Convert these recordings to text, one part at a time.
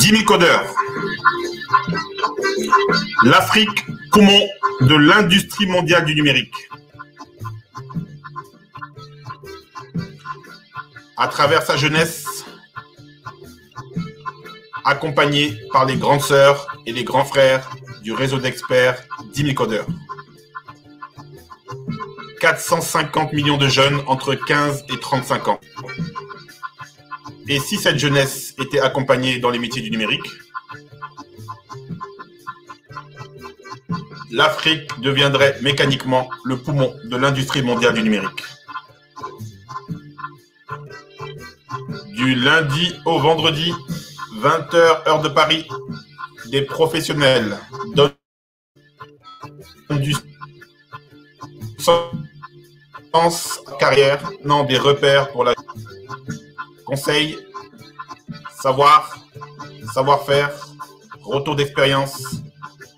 10 000 codeurs. L'Afrique, poumon de l'industrie mondiale du numérique. À travers sa jeunesse, accompagné par les grandes sœurs et les grands frères du réseau d'experts 10 000 codeurs. 450 millions de jeunes entre 15 et 35 ans. Et si cette jeunesse était accompagnée dans les métiers du numérique, l'Afrique deviendrait mécaniquement le poumon de l'industrie mondiale du numérique. Du lundi au vendredi, 20h heure de Paris, des professionnels donnent du sens carrière, non des repères pour la conseil, savoir-faire, retour d'expérience,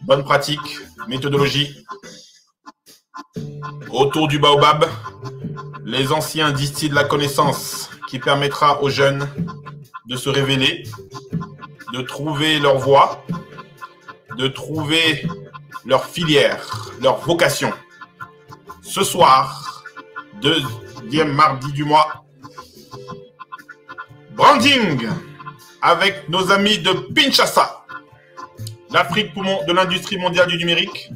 bonne pratique, méthodologie. Autour du baobab, les anciens distillent la connaissance qui permettra aux jeunes de se révéler, de trouver leur voie, de trouver leur filière, leur vocation. Ce soir, deuxième mardi du mois, branding avec nos amis de Pinshasa, l'Afrique poumon de l'industrie mondiale du numérique.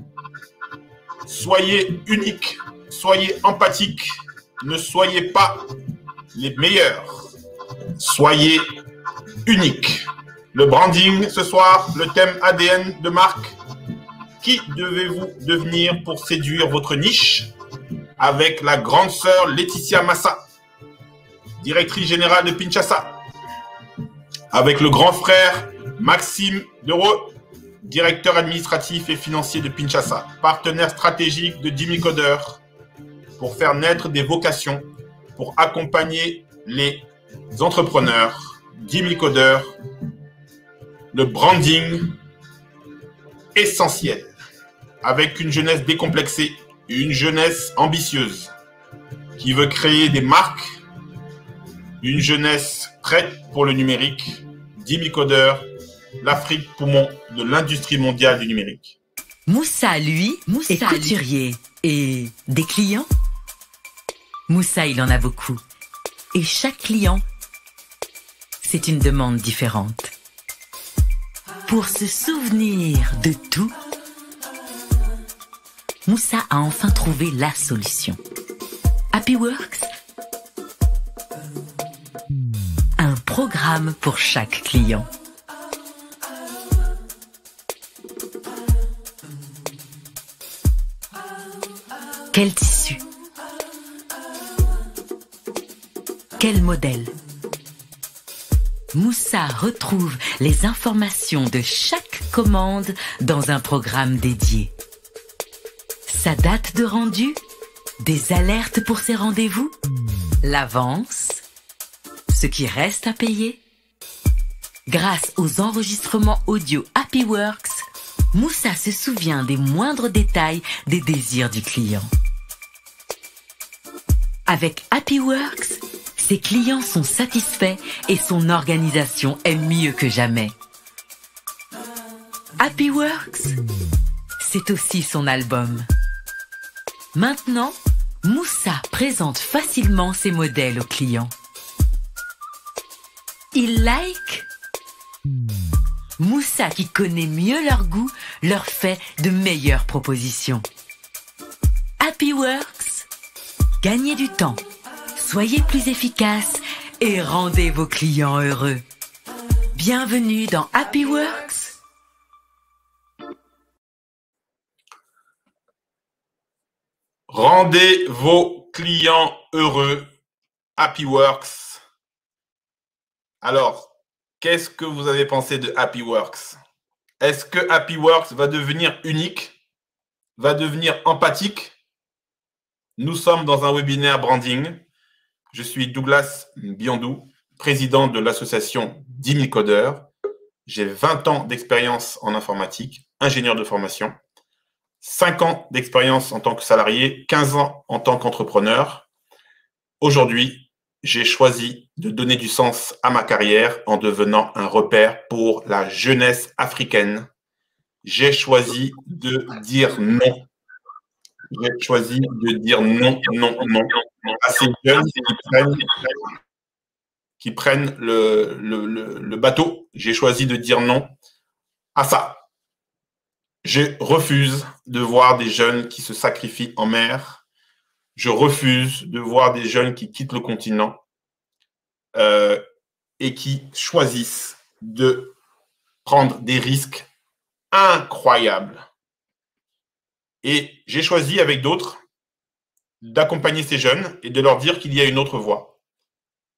Soyez uniques, soyez empathiques, ne soyez pas les meilleurs, soyez uniques. Le branding ce soir, le thème ADN de marque. Qui devez-vous devenir pour séduire votre niche? Avec la grande sœur Laetitia Massa, directrice générale de Pinshasa. Avec le grand frère Maxime Dereau, directeur administratif et financier de Pinshasa, partenaire stratégique de 10 000 codeurs pour faire naître des vocations, pour accompagner les entrepreneurs, 10 000 codeurs, le branding essentiel, avec une jeunesse décomplexée, une jeunesse ambitieuse qui veut créer des marques, une jeunesse prête pour le numérique, 10 000 codeurs, l'Afrique poumon de l'industrie mondiale du numérique. Moussa, lui, est couturier. Et des clients? Moussa, il en a beaucoup. Et chaque client, c'est une demande différente. Pour se souvenir de tout, Moussa a enfin trouvé la solution. HappyWorks, un programme pour chaque client. Quel tissu? Quel modèle? Moussa retrouve les informations de chaque commande dans un programme dédié. Sa date de rendu, des alertes pour ses rendez-vous, l'avance, ce qui reste à payer. Grâce aux enregistrements audio HappyWorks, Moussa se souvient des moindres détails des désirs du client. Avec HappyWorks, ses clients sont satisfaits et son organisation est mieux que jamais. HappyWorks, c'est aussi son album. Maintenant, Moussa présente facilement ses modèles aux clients. Ils like. Moussa, qui connaît mieux leur goût, leur fait de meilleures propositions. HappyWorks, gagnez du temps, soyez plus efficace et rendez vos clients heureux. Bienvenue dans HappyWorks. Rendez vos clients heureux, HappyWorks. Alors, qu'est-ce que vous avez pensé de HappyWorks? Est-ce que HappyWorks va devenir unique, va devenir empathique? Nous sommes dans un webinaire branding. Je suis Douglas Biondou, président de l'association 10 000 codeurs. J'ai 20 ans d'expérience en informatique, ingénieur de formation, 5 ans d'expérience en tant que salarié, 15 ans en tant qu'entrepreneur. Aujourd'hui, j'ai choisi de donner du sens à ma carrière en devenant un repère pour la jeunesse africaine. J'ai choisi de dire non. J'ai choisi de dire non, non, non à ces jeunes qui prennent le bateau. J'ai choisi de dire non à ça. Je refuse de voir des jeunes qui se sacrifient en mer. Je refuse de voir des jeunes qui quittent le continent et qui choisissent de prendre des risques incroyables. Et j'ai choisi avec d'autres d'accompagner ces jeunes et de leur dire qu'il y a une autre voie.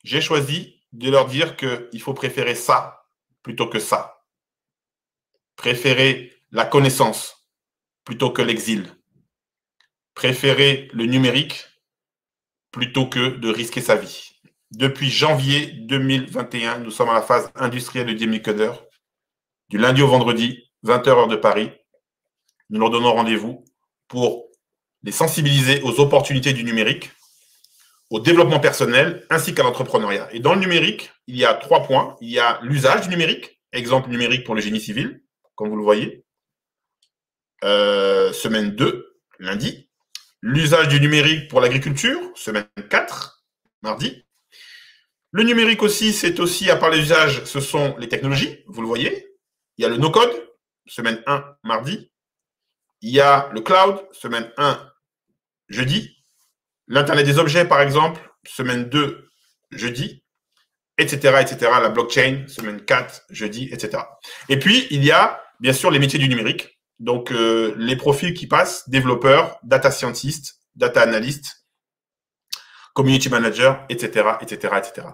J'ai choisi de leur dire qu'il faut préférer ça plutôt que ça. Préférer la connaissance plutôt que l'exil. Préférer le numérique plutôt que de risquer sa vie. Depuis janvier 2021, nous sommes à la phase industrielle de DemiCodeur. Du lundi au vendredi, 20h heure de Paris. Nous leur donnons rendez-vous pour les sensibiliser aux opportunités du numérique, au développement personnel ainsi qu'à l'entrepreneuriat. Et dans le numérique, il y a 3 points. Il y a l'usage du numérique, exemple numérique pour le génie civil, comme vous le voyez. Semaine 2, lundi. L'usage du numérique pour l'agriculture, semaine 4, mardi. Le numérique aussi, c'est aussi, à part les usages, ce sont les technologies, vous le voyez. Il y a le no-code, semaine 1, mardi. Il y a le cloud, semaine 1, jeudi. L'Internet des objets, par exemple, semaine 2, jeudi, etc., etc. La blockchain, semaine 4, jeudi, etc. Et puis, il y a, bien sûr, les métiers du numérique. Donc, les profils qui passent, développeurs, data scientist, data analyst, community manager, etc., etc., etc.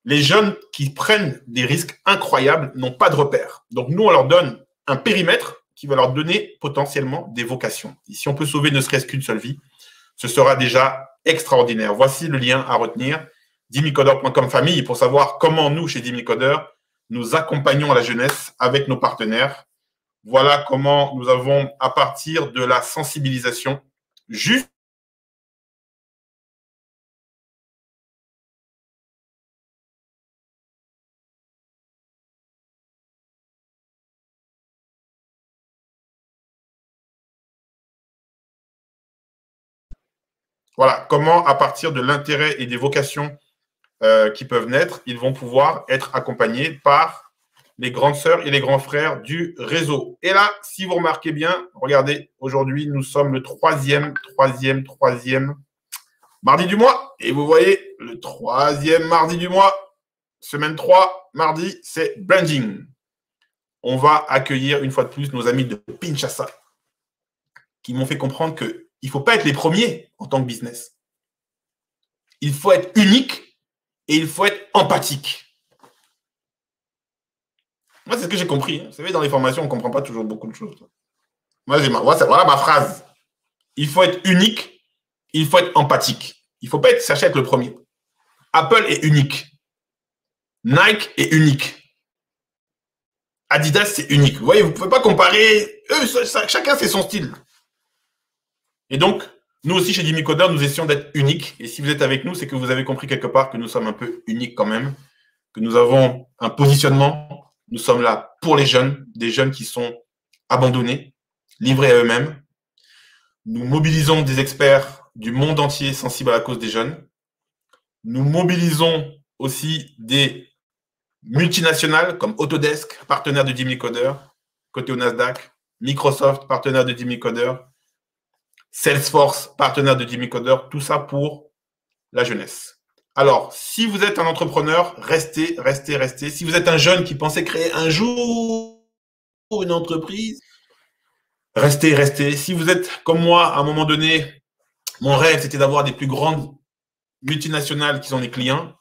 Les jeunes qui prennent des risques incroyables n'ont pas de repères. Donc, nous, on leur donne un périmètre qui va leur donner potentiellement des vocations. Et si on peut sauver ne serait-ce qu'une seule vie, ce sera déjà extraordinaire. Voici le lien à retenir, DemiCodeur.com famille, pour savoir comment nous, chez DemiCodeur, nous accompagnons la jeunesse avec nos partenaires. Voilà comment nous avons, à partir de la sensibilisation, juste voilà, comment, à partir de l'intérêt et des vocations qui peuvent naître, ils vont pouvoir être accompagnés par les grandes sœurs et les grands frères du réseau. Et là, si vous remarquez bien, regardez, aujourd'hui, nous sommes le troisième mardi du mois. Et vous voyez, le troisième mardi du mois, semaine 3, mardi, c'est branding. On va accueillir une fois de plus nos amis de Pinchasa qui m'ont fait comprendre qu'il ne faut pas être les premiers en tant que business. Il faut être unique et il faut être empathique. Moi, c'est ce que j'ai compris. Vous savez, dans les formations, on ne comprend pas toujours beaucoup de choses. Moi, voilà ma phrase. Il faut être unique, il faut être empathique. Il ne faut pas être chercher à être le premier. Apple est unique. Nike est unique. Adidas, c'est unique. Vous voyez, vous ne pouvez pas comparer. Chacun fait son style. Et donc, nous aussi, chez DemiCodeur, nous essayons d'être uniques. Et si vous êtes avec nous, c'est que vous avez compris quelque part que nous sommes un peu uniques quand même, que nous avons un positionnement. Nous sommes là pour les jeunes, des jeunes qui sont abandonnés, livrés à eux-mêmes. Nous mobilisons des experts du monde entier sensibles à la cause des jeunes. Nous mobilisons aussi des multinationales comme Autodesk, partenaire de DemiCodeur, côté au Nasdaq, Microsoft, partenaire de DemiCodeur, Salesforce, partenaire de DemiCodeur, tout ça pour la jeunesse. Alors, si vous êtes un entrepreneur, restez. Si vous êtes un jeune qui pensait créer un jour une entreprise, restez. Si vous êtes comme moi, à un moment donné, mon rêve, c'était d'avoir des plus grandes multinationales qui sont des clients,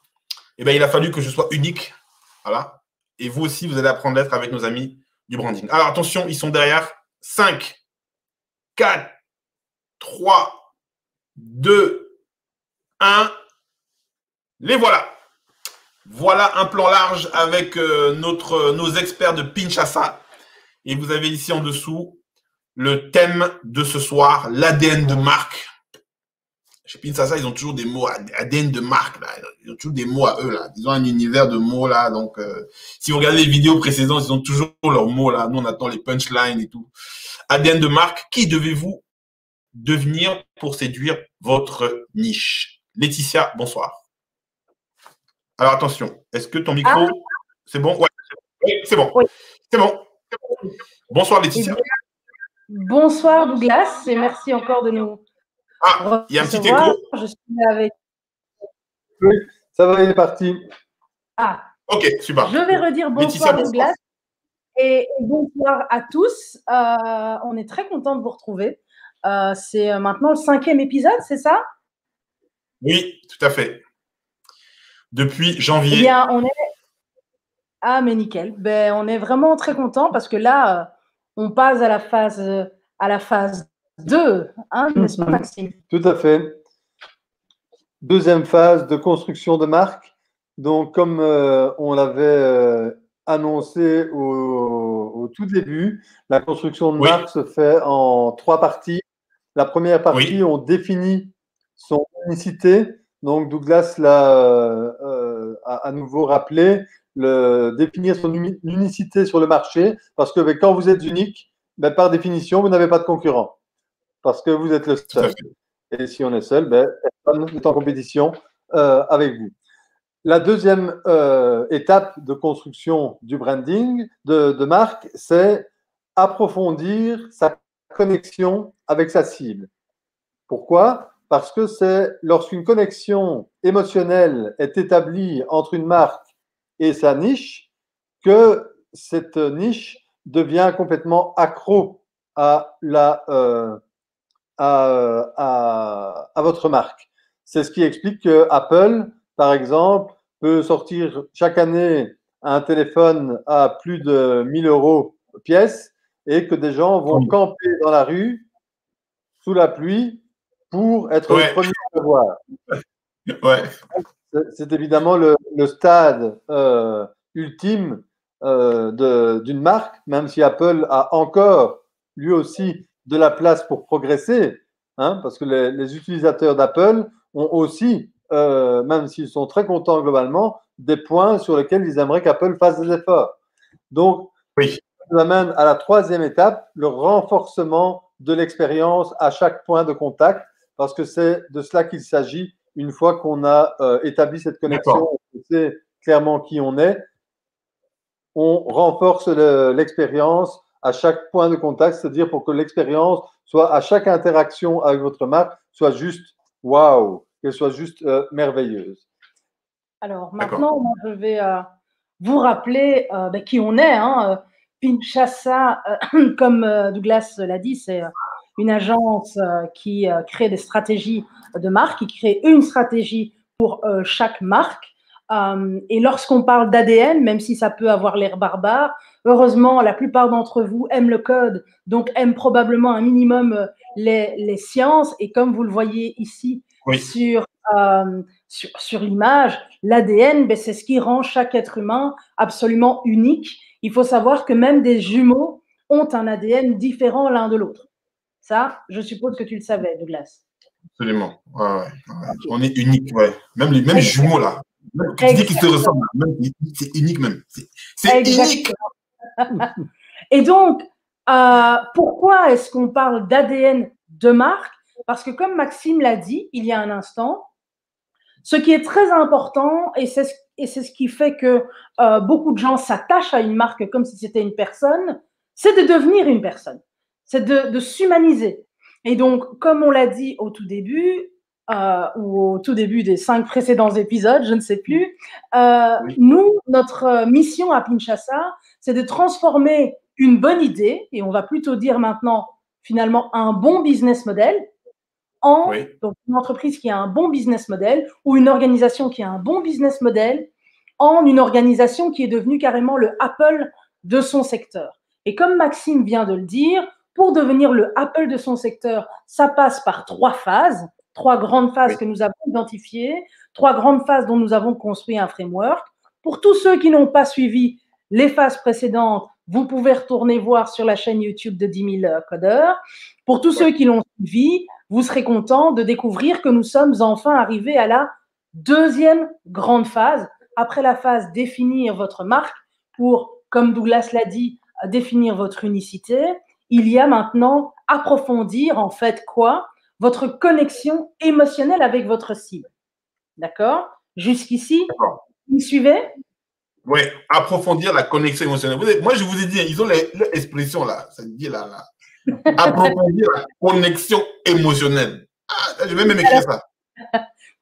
eh bien, il a fallu que je sois unique. Voilà. Et vous aussi, vous allez apprendre à être avec nos amis du branding. Alors, attention, ils sont derrière. 5, 4, 3, 2, 1. Les voilà. Voilà un plan large avec nos experts de Pinchasa. Et vous avez ici en dessous le thème de ce soir, l'ADN de marque. Chez Pinsasa, ils ont toujours des mots ADN de marque, là. Ils ont toujours des mots à eux, là. Ils ont un univers de mots, là. Donc, si vous regardez les vidéos précédentes, ils ont toujours leurs mots, là. Nous, on attend les punchlines et tout. ADN de marque, qui devez-vous devenir pour séduire votre niche? Laetitia, bonsoir. Alors, attention. Est-ce que ton micro, c'est bon? Ouais, c'est bon. Oui. C'est bon. Bonsoir, Laetitia. Bonsoir, Douglas, et merci encore de nous. Ah, il y a un petit écho. Je suis avec. Oui, ça va, il est parti. Ah. Ok, super. Je vais redire bonsoir, Douglas, et bonsoir à tous. On est très content de vous retrouver. C'est maintenant le 5e épisode, c'est ça? Oui, tout à fait. Depuis janvier. Eh bien, on est. Ah, mais nickel. Ben, on est vraiment très content parce que là, on passe à la phase 2, hein, n'est-ce pas, Maxime? Tout à fait. Deuxième phase de construction de marque. Donc, comme on l'avait annoncé au tout début, la construction de marque se fait en 3 parties. La première partie, on définit son unicité. Donc, Douglas l'a à nouveau rappelé, définir son unicité sur le marché, parce que quand vous êtes unique, ben, par définition, vous n'avez pas de concurrent, parce que vous êtes le seul. Et si on est seul, ben, personne n'est en compétition avec vous. La deuxième étape de construction du branding de marque, c'est approfondir sa connexion avec sa cible. Pourquoi? Parce que c'est lorsqu'une connexion émotionnelle est établie entre une marque et sa niche que cette niche devient complètement accro à votre marque. C'est ce qui explique que Apple, par exemple, peut sortir chaque année un téléphone à plus de 1 000 € pièce et que des gens vont camper dans la rue sous la pluie pour être les premiers à le voir. C'est évidemment le stade ultime d'une marque, même si Apple a encore lui aussi de la place pour progresser, hein, parce que les utilisateurs d'Apple ont aussi, même s'ils sont très contents globalement, des points sur lesquels ils aimeraient qu'Apple fasse des efforts. Donc, ça nous amène à la 3e étape, le renforcement de l'expérience à chaque point de contact, parce que c'est de cela qu'il s'agit une fois qu'on a établi cette connexion, on sait clairement qui on est, on renforce l'expérience à chaque point de contact, c'est-à-dire pour que l'expérience soit à chaque interaction avec votre marque soit juste waouh, qu'elle soit juste merveilleuse. Alors maintenant, moi, je vais vous rappeler qui on est. Hein. Pinchasa, comme Douglas l'a dit, c'est une agence qui crée des stratégies de marque, qui crée une stratégie pour chaque marque. Et lorsqu'on parle d'ADN, même si ça peut avoir l'air barbare, heureusement, la plupart d'entre vous aiment le code, donc aiment probablement un minimum les sciences. Et comme vous le voyez ici sur l'image, l'ADN, ben, c'est ce qui rend chaque être humain absolument unique. Il faut savoir que même des jumeaux ont un ADN différent l'un de l'autre. Ça, je suppose que tu le savais, Douglas. Absolument. Ouais. On est unique, ouais. Même les jumeaux, là. Même, tu dis qu'ils se ressemblent, c'est unique même. C'est unique. Et donc, pourquoi est-ce qu'on parle d'ADN de marque? Parce que comme Maxime l'a dit il y a un instant, ce qui est très important, et c'est ce qui fait que beaucoup de gens s'attachent à une marque comme si c'était une personne, c'est de devenir une personne. C'est de s'humaniser. Et donc, comme on l'a dit au tout début, ou au tout début des 5 précédents épisodes, je ne sais plus, nous, notre mission à Pinchasa, c'est de transformer une bonne idée, et on va plutôt dire maintenant, finalement, un bon business model, donc une entreprise qui a un bon business model ou une organisation qui a un bon business model en une organisation qui est devenue carrément le Apple de son secteur. Et comme Maxime vient de le dire, pour devenir le Apple de son secteur, ça passe par 3 phases, 3 grandes phases que nous avons identifiées, 3 grandes phases dont nous avons construit un framework. Pour tous ceux qui n'ont pas suivi les phases précédentes, vous pouvez retourner voir sur la chaîne YouTube de 10 000 codeurs. Pour tous ceux qui l'ont suivi, vous serez contents de découvrir que nous sommes enfin arrivés à la deuxième grande phase, après la phase définir votre marque pour, comme Douglas l'a dit, définir votre unicité. Il y a maintenant approfondir en fait quoi? Votre connexion émotionnelle avec votre cible. D'accord? Jusqu'ici, vous me suivez? Oui, approfondir la connexion émotionnelle. Moi, je vous ai dit, ils ont l'expression là, ça dit là. Approfondir la connexion émotionnelle. Ah, je vais même écrire ça.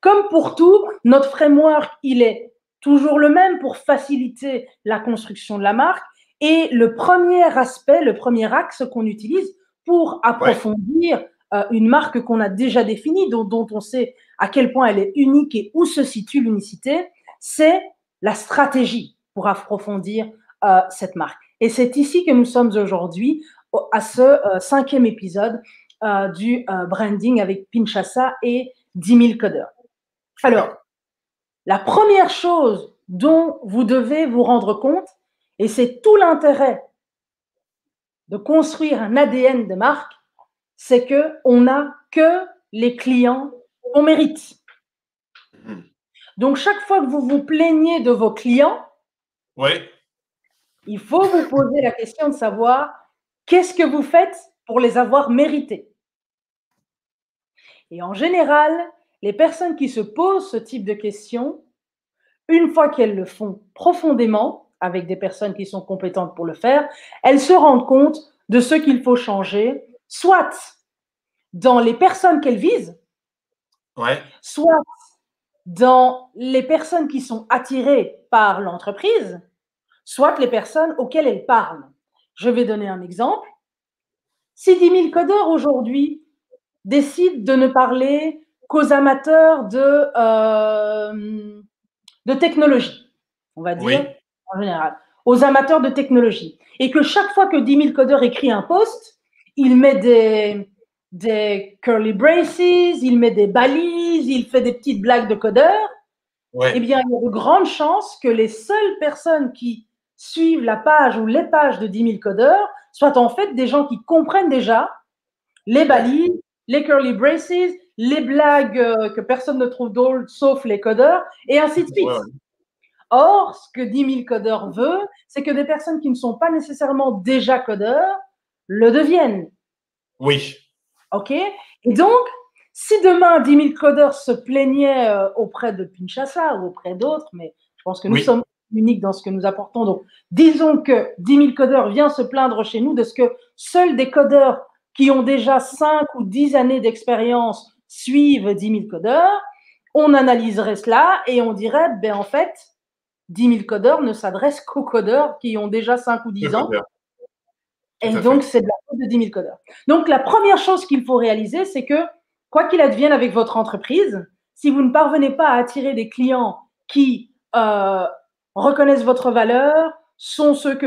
Comme pour tout, notre framework, il est toujours le même pour faciliter la construction de la marque. Et le premier aspect, le premier axe qu'on utilise pour approfondir une marque qu'on a déjà définie, dont on sait à quel point elle est unique et où se situe l'unicité, c'est la stratégie pour approfondir cette marque. Et c'est ici que nous sommes aujourd'hui à ce 5e épisode du branding avec Pinchasa et 10 000 codeurs. Alors, la première chose dont vous devez vous rendre compte, et c'est tout l'intérêt de construire un ADN de marque, c'est qu'on n'a que les clients qu'on mérite. Donc, chaque fois que vous vous plaignez de vos clients, il faut vous poser la question de savoir qu'est-ce que vous faites pour les avoir mérités. Et en général, les personnes qui se posent ce type de questions, une fois qu'elles le font profondément, avec des personnes qui sont compétentes pour le faire, elles se rendent compte de ce qu'il faut changer, soit dans les personnes qu'elles visent, soit dans les personnes qui sont attirées par l'entreprise, soit les personnes auxquelles elles parlent. Je vais donner un exemple. Si 10 000 codeurs aujourd'hui décident de ne parler qu'aux amateurs de technologie, on va dire en général, aux amateurs de technologie, et que chaque fois que 10 000 codeurs écrit un post, il met des curly braces, il met des balises, il fait des petites blagues de codeurs, eh bien, il y a de grandes chances que les seules personnes qui suivent la page ou les pages de 10 000 codeurs soient en fait des gens qui comprennent déjà les balises, les curly braces, les blagues que personne ne trouve drôles sauf les codeurs, et ainsi de suite. Or, ce que 10 000 codeurs veut, c'est que des personnes qui ne sont pas nécessairement déjà codeurs le deviennent. Oui. OK? Et donc, si demain 10 000 codeurs se plaignaient auprès de Pinchasa ou auprès d'autres, mais je pense que nous sommes uniques dans ce que nous apportons. Donc, disons que 10 000 codeurs viennent se plaindre chez nous de ce que seuls des codeurs qui ont déjà 5 ou 10 années d'expérience suivent 10 000 codeurs, on analyserait cela et on dirait, ben en fait, 10 000 codeurs ne s'adressent qu'aux codeurs qui ont déjà 5 ou 10 ans. Et donc, c'est de la faute de 10 000 codeurs. Donc, la première chose qu'il faut réaliser, c'est que, quoi qu'il advienne avec votre entreprise, si vous ne parvenez pas à attirer des clients qui reconnaissent votre valeur, sont ceux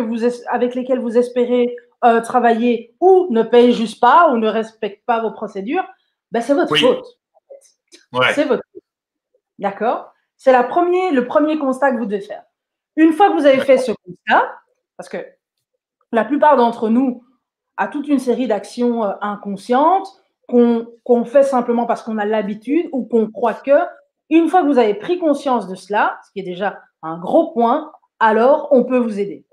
avec lesquels vous espérez travailler ou ne payent juste pas ou ne respectent pas vos procédures, ben c'est votre faute. C'est votre faute. D'accord? C'est le premier constat que vous devez faire. Une fois que vous avez fait ce constat, parce que la plupart d'entre nous a toute une série d'actions inconscientes qu'on fait simplement parce qu'on a l'habitude ou qu'on croit que, une fois que vous avez pris conscience de cela, ce qui est déjà un gros point, alors on peut vous aider.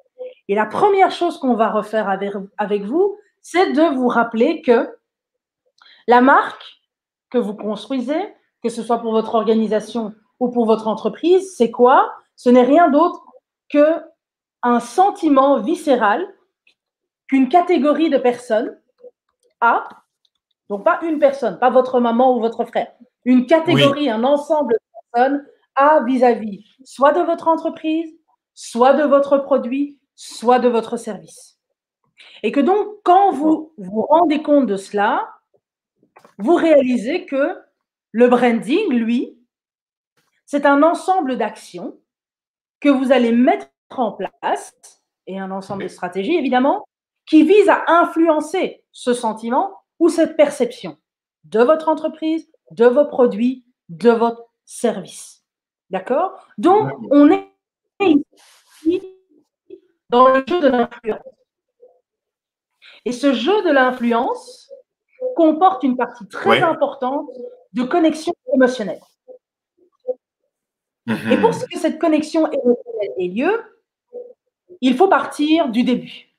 Et la première chose qu'on va refaire avec vous, c'est de vous rappeler que la marque que vous construisez, que ce soit pour votre organisation ou pour votre entreprise, c'est quoi? Ce n'est rien d'autre qu'un sentiment viscéral qu'une catégorie de personnes a, donc pas une personne, pas votre maman ou votre frère, une catégorie, un ensemble de personnes a vis-à-vis soit de votre entreprise, soit de votre produit, soit de votre service. Et que donc, quand vous vous rendez compte de cela, vous réalisez que le branding, lui, c'est un ensemble d'actions que vous allez mettre en place, et un ensemble de stratégies, évidemment, qui visent à influencer ce sentiment ou cette perception de votre entreprise, de vos produits, de votre service. D'accord? Donc, on est ici dans le jeu de l'influence. Et ce jeu de l'influence comporte une partie très importante de connexion émotionnelle. Et pour que cette connexion émotionnelle ait lieu, il faut partir du début.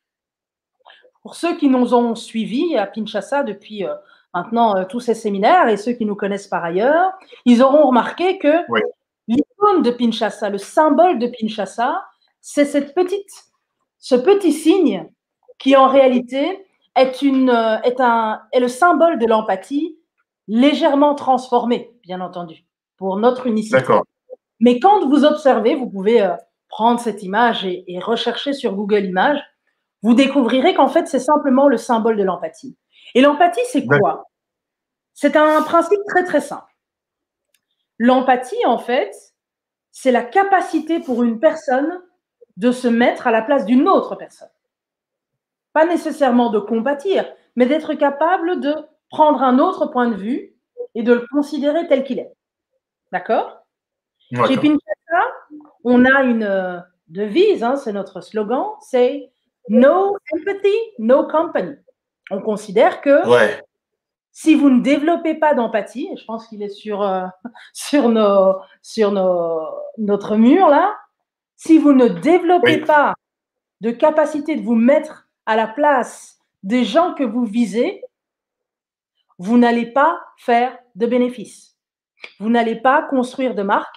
Pour ceux qui nous ont suivis à Kinshasa depuis maintenant tous ces séminaires et ceux qui nous connaissent par ailleurs, ils auront remarqué que l'icône de Kinshasa, le symbole de Kinshasa, c'est ce petit signe qui en réalité est le symbole de l'empathie légèrement transformé, bien entendu, pour notre unicité. Mais quand vous observez, vous pouvez prendre cette image et rechercher sur Google Images, vous découvrirez qu'en fait, c'est simplement le symbole de l'empathie. Et l'empathie, c'est quoi? C'est un principe très, très simple. L'empathie, en fait, c'est la capacité pour une personne de se mettre à la place d'une autre personne. Pas nécessairement de compatir, mais d'être capable de prendre un autre point de vue et de le considérer tel qu'il est. D'accord? Chez Kinshasa, on a une devise, hein, c'est notre slogan, c'est « No empathy, no company ». On considère que si vous ne développez pas d'empathie, et je pense qu'il est sur notre mur là, si vous ne développez pas de capacité de vous mettre à la place des gens que vous visez, vous n'allez pas faire de bénéfices. Vous n'allez pas construire de marque.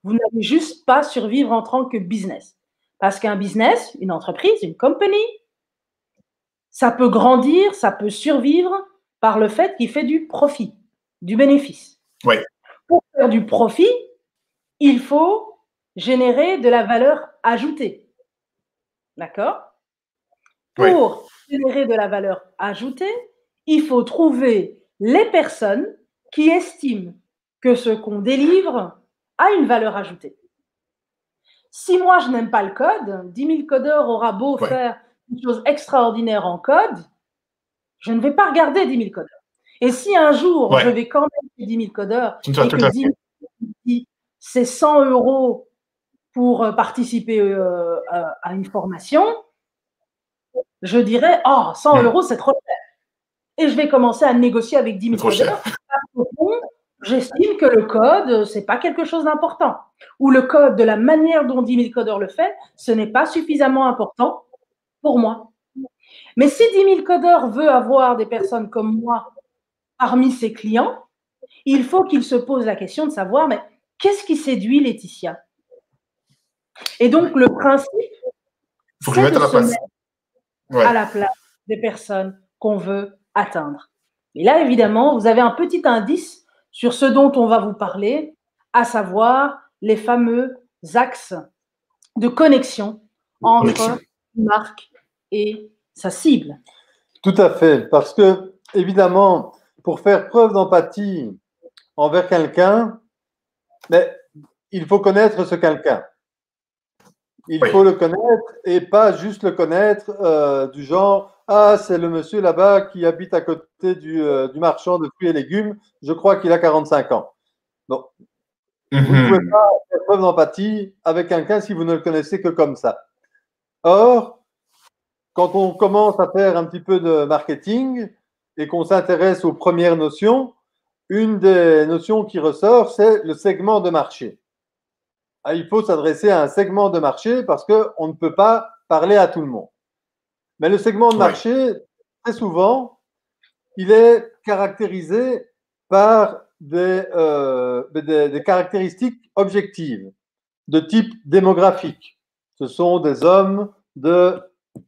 Vous n'allez juste pas survivre en tant que business. Parce qu'un business, une entreprise, une company, ça peut grandir, ça peut survivre par le fait qu'il fait du profit, du bénéfice. Pour faire du profit, il faut générer de la valeur ajoutée. D'accord? Pour générer de la valeur ajoutée, il faut trouver les personnes qui estiment que ce qu'on délivre a une valeur ajoutée. Si moi, je n'aime pas le code, 10 000 codeurs aura beau faire une chose extraordinaire en code, je ne vais pas regarder 10 000 codeurs. Et si un jour, je vais quand même faire 10 000 codeurs et que 10 000 c'est 100 € pour participer à une formation, je dirais, oh, 100 €, c'est trop cher. Et je vais commencer à négocier avec 10 000 codeurs. Au fond, j'estime que le code, ce n'est pas quelque chose d'important. Ou le code, de la manière dont 10 000 codeurs le fait, ce n'est pas suffisamment important pour moi. Mais si 10 000 codeurs veut avoir des personnes comme moi parmi ses clients, il faut qu'il se pose la question de savoir, mais qu'est-ce qui séduit Laetitia? Et donc, le principe, c'est de se mettre à la place des personnes qu'on veut atteindre. Et là, évidemment, vous avez un petit indice sur ce dont on va vous parler, à savoir les fameux axes de connexion entre une marque et sa cible. Tout à fait, parce que, évidemment, pour faire preuve d'empathie envers quelqu'un, il faut connaître ce quelqu'un. Il faut le connaître et pas juste le connaître du genre « Ah, c'est le monsieur là-bas qui habite à côté du marchand de fruits et légumes, je crois qu'il a 45 ans. » Bon. Vous ne pouvez pas faire preuve d'empathie avec quelqu'un si vous ne le connaissez que comme ça. Or, quand on commence à faire un petit peu de marketing et qu'on s'intéresse aux premières notions, une des notions qui ressort, c'est le segment de marché. Il faut s'adresser à un segment de marché parce qu'on ne peut pas parler à tout le monde. Mais le segment de marché, très souvent, il est caractérisé par des caractéristiques objectives de type démographique. Ce sont des hommes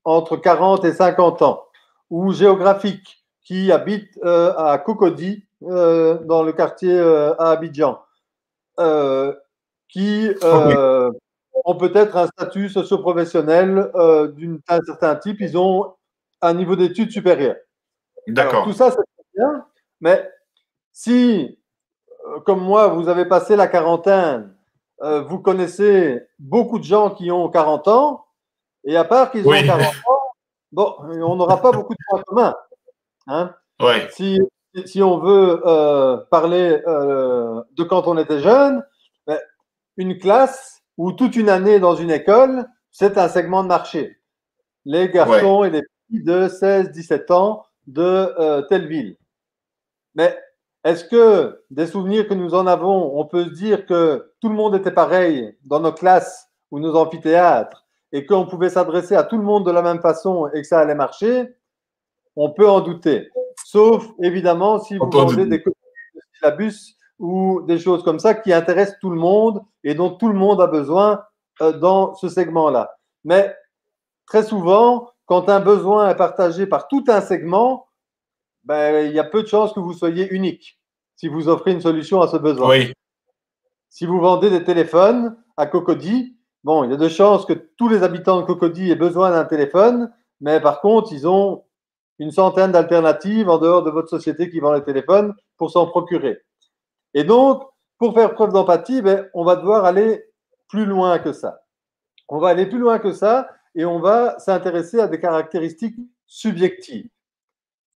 entre 40 et 50 ans, ou géographiques qui habitent à Cocody, dans le quartier à Abidjan, qui ont peut-être un statut socio-professionnel d'un certain type, ils ont un niveau d'études supérieur. D'accord. Tout ça, c'est très bien, mais si, comme moi, vous avez passé la quarantaine, vous connaissez beaucoup de gens qui ont 40 ans, et à part qu'ils ont 40 ans, bon, on n'aura pas beaucoup de points communs. Hein? Si on veut parler de quand on était jeune, une classe ou toute une année dans une école, c'est un segment de marché. Les garçons et les de 16-17 ans de telle ville. Mais est-ce que des souvenirs que nous en avons, on peut se dire que tout le monde était pareil dans nos classes ou nos amphithéâtres et qu'on pouvait s'adresser à tout le monde de la même façon et que ça allait marcher? On peut en douter. Sauf, évidemment, si vous vendez des copies de syllabus ou des choses comme ça qui intéressent tout le monde et dont tout le monde a besoin dans ce segment-là. Mais très souvent, quand un besoin est partagé par tout un segment, ben, il y a peu de chances que vous soyez unique si vous offrez une solution à ce besoin. Oui. Si vous vendez des téléphones à Cocody, bon, il y a de chances que tous les habitants de Cocody aient besoin d'un téléphone, mais par contre, ils ont une centaine d'alternatives en dehors de votre société qui vend les téléphones pour s'en procurer. Et donc, pour faire preuve d'empathie, ben, on va devoir aller plus loin que ça. On va aller plus loin que ça et on va s'intéresser à des caractéristiques subjectives.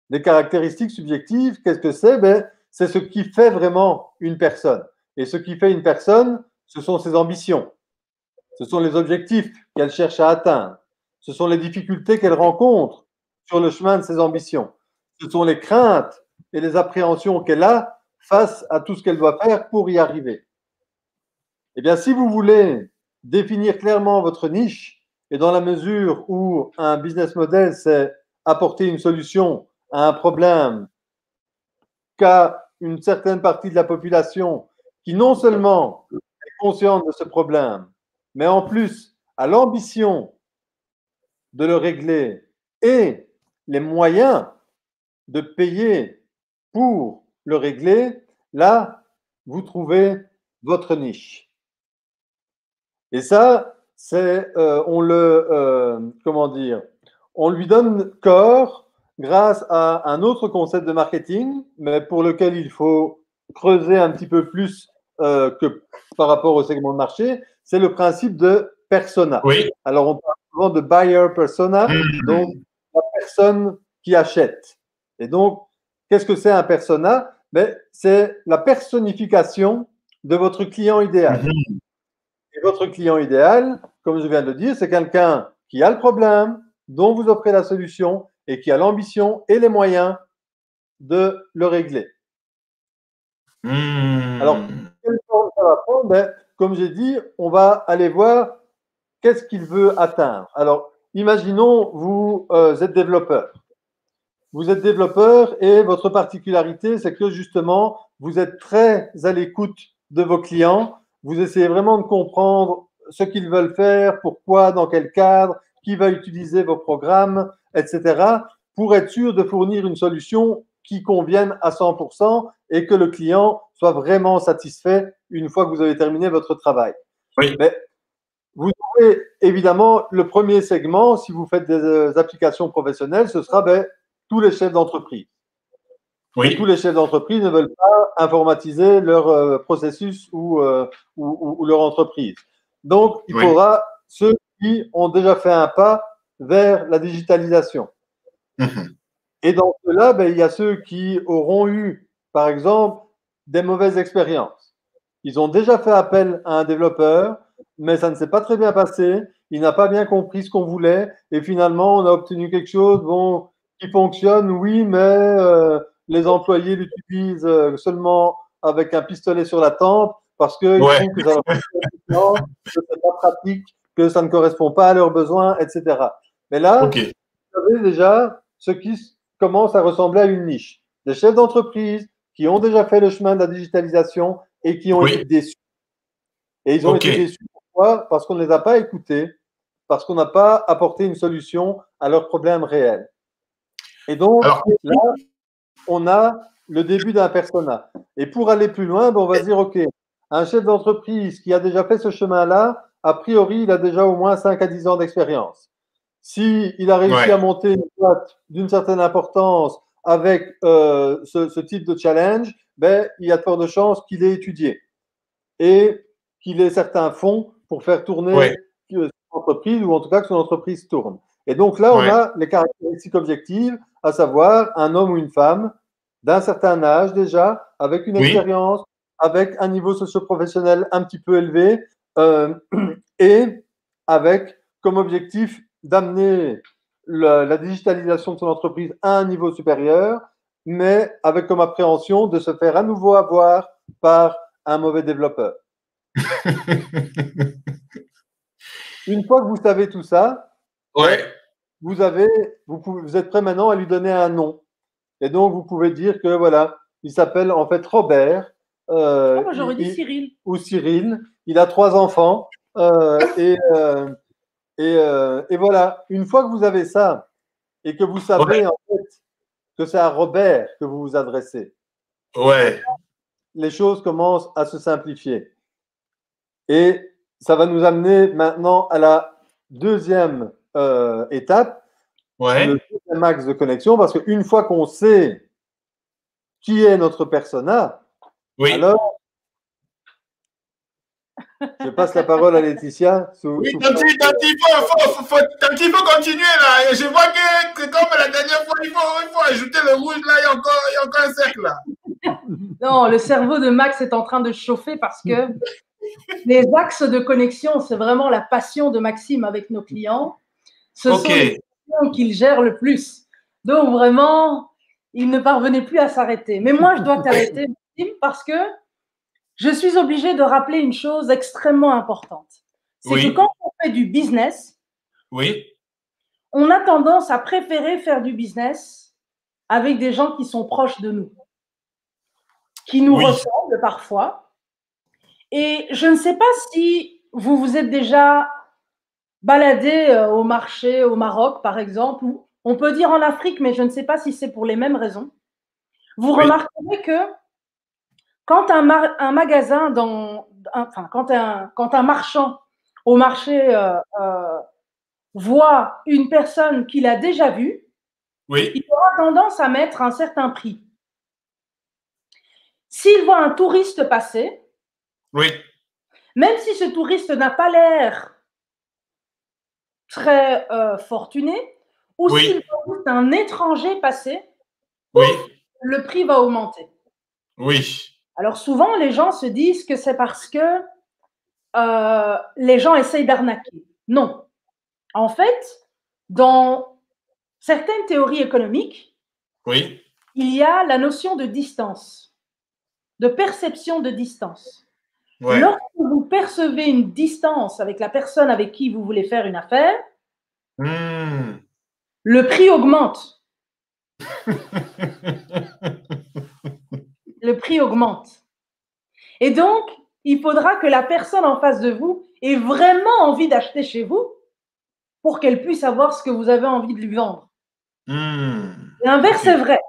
Les caractéristiques subjectives, qu'est-ce que c'est? Ben, c'est ce qui fait vraiment une personne. Et ce qui fait une personne, ce sont ses ambitions. Ce sont les objectifs qu'elle cherche à atteindre. Ce sont les difficultés qu'elle rencontre sur le chemin de ses ambitions. Ce sont les craintes et les appréhensions qu'elle a face à tout ce qu'elle doit faire pour y arriver. Eh bien, si vous voulez définir clairement votre niche, et dans la mesure où un business model, c'est apporter une solution à un problème qu'a une certaine partie de la population qui non seulement est consciente de ce problème, mais en plus a l'ambition de le régler et les moyens de payer pour le régler, là, vous trouvez votre niche. Et ça, c'est, on lui donne corps grâce à un autre concept de marketing, mais pour lequel il faut creuser un petit peu plus que par rapport au segment de marché, c'est le principe de persona. Oui. Alors, on parle souvent de buyer persona, donc la personne qui achète. Et donc, qu'est-ce que c'est un persona? Ben, c'est la personnification de votre client idéal. Et votre client idéal, comme je viens de le dire, c'est quelqu'un qui a le problème, dont vous offrez la solution et qui a l'ambition et les moyens de le régler. Alors, quelle forme ça va prendre? Ben, comme j'ai dit, on va aller voir qu'est-ce qu'il veut atteindre. Alors, imaginons, vous êtes développeur. Vous êtes développeur et votre particularité, c'est que justement, vous êtes très à l'écoute de vos clients. Vous essayez vraiment de comprendre ce qu'ils veulent faire, pourquoi, dans quel cadre, qui va utiliser vos programmes, etc., pour être sûr de fournir une solution qui convienne à 100% et que le client soit vraiment satisfait une fois que vous avez terminé votre travail. Oui. Mais vous aurez évidemment le premier segment, si vous faites des applications professionnelles, ce sera tous les chefs d'entreprise. Oui. Et tous les chefs d'entreprise ne veulent pas informatiser leur processus ou leur entreprise. Donc, il faudra ceux qui ont déjà fait un pas vers la digitalisation. Et dans ceux-là, il y a ceux qui auront eu, par exemple, des mauvaises expériences. Ils ont déjà fait appel à un développeur, mais ça ne s'est pas très bien passé. Il n'a pas bien compris ce qu'on voulait. Et finalement, on a obtenu quelque chose qui fonctionne, oui, mais les employés l'utilisent seulement avec un pistolet sur la tempe parce qu'ils trouvent que ça leur que c'est pas pratique, que ça ne correspond pas à leurs besoins, etc. Mais là, vous savez déjà ce qui commence à ressembler à une niche. Des chefs d'entreprise qui ont déjà fait le chemin de la digitalisation et qui ont été déçus. Et ils ont été déçus pourquoi? Parce qu'on ne les a pas écoutés, parce qu'on n'a pas apporté une solution à leurs problèmes réels. Et donc, là, on a le début d'un persona. Et pour aller plus loin, on va dire, OK, un chef d'entreprise qui a déjà fait ce chemin-là, a priori, il a déjà au moins 5 à 10 ans d'expérience. S'il a réussi à monter une boîte d'une certaine importance avec ce type de challenge, il y a de fortes chances qu'il ait étudié et qu'il ait certains fonds pour faire tourner son entreprise ou en tout cas que son entreprise tourne. Et donc là, on a les caractéristiques objectives, à savoir un homme ou une femme d'un certain âge déjà, avec une expérience, avec un niveau socio-professionnel un petit peu élevé et avec comme objectif d'amener la digitalisation de son entreprise à un niveau supérieur, mais avec comme appréhension de se faire à nouveau avoir par un mauvais développeur. Une fois que vous savez tout ça, Ouais. vous êtes prêt maintenant à lui donner un nom. Et donc, vous pouvez dire que voilà, il s'appelle en fait Robert. Moi, j'aurais dit Cyril. Ou Cyril. Il a 3 enfants. Et voilà, une fois que vous avez ça et que vous savez en fait que c'est à Robert que vous vous adressez, Ouais. les choses commencent à se simplifier. Et ça va nous amener maintenant à la deuxième étape, le deuxième axe de connexion, parce qu'une fois qu'on sait qui est notre persona, alors je passe la parole à Laetitia. Oui, tant qu'il faut continuer là. Je vois que comme la dernière fois, il faut ajouter le rouge là, il y a encore un cercle là. Non, le cerveau de Max est en train de chauffer parce que les axes de connexion, c'est vraiment la passion de Maxime avec nos clients. Ce sont les questions qu'il gère le plus. Donc vraiment, il ne parvenait plus à s'arrêter. Mais moi, je dois t'arrêter, Maxime, parce que je suis obligée de rappeler une chose extrêmement importante. C'est que quand on fait du business, on a tendance à préférer faire du business avec des gens qui sont proches de nous, qui nous ressemblent parfois. Et je ne sais pas si vous vous êtes déjà baladé au marché au Maroc, par exemple, ou on peut dire en Afrique, mais je ne sais pas si c'est pour les mêmes raisons. Vous remarquerez que quand un magasin, quand un marchand au marché voit une personne qu'il a déjà vue, il aura tendance à mettre un certain prix. S'il voit un touriste passer, même si ce touriste n'a pas l'air très fortuné, ou s'il voit un étranger passer, le prix va augmenter. Alors souvent, les gens se disent que c'est parce que les gens essayent d'arnaquer. Non. En fait, dans certaines théories économiques, il y a la notion de distance, de perception de distance. Lorsque vous percevez une distance avec la personne avec qui vous voulez faire une affaire, le prix augmente. Le prix augmente. Et donc, il faudra que la personne en face de vous ait vraiment envie d'acheter chez vous pour qu'elle puisse avoir ce que vous avez envie de lui vendre. L'inverse est vrai.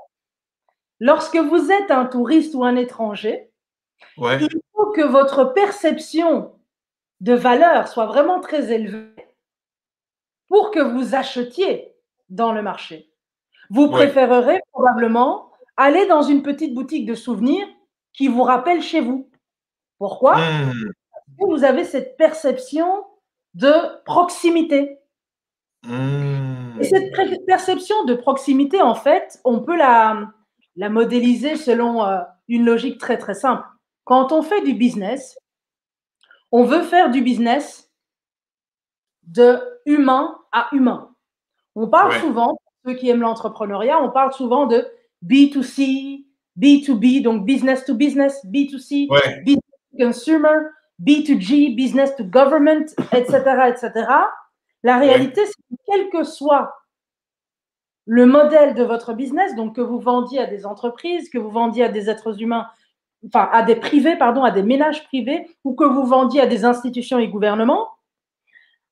Lorsque vous êtes un touriste ou un étranger, il faut que votre perception de valeur soit vraiment très élevée pour que vous achetiez dans le marché. Vous préférerez probablement aller dans une petite boutique de souvenirs qui vous rappelle chez vous. Pourquoi? Parce que vous avez cette perception de proximité. Et cette perception de proximité, en fait, on peut la modéliser selon une logique très, très simple. Quand on fait du business, on veut faire du business de humain à humain. On parle souvent, pour ceux qui aiment l'entrepreneuriat, on parle souvent de B2C, B2B, donc business to business, B2C, business to consumer, B2G, business to government, etc., etc. La réalité, c'est que quel que soit le modèle de votre business, donc que vous vendiez à des entreprises, que vous vendiez à des êtres humains, enfin à des privés, pardon, à des ménages privés, ou que vous vendiez à des institutions et gouvernements,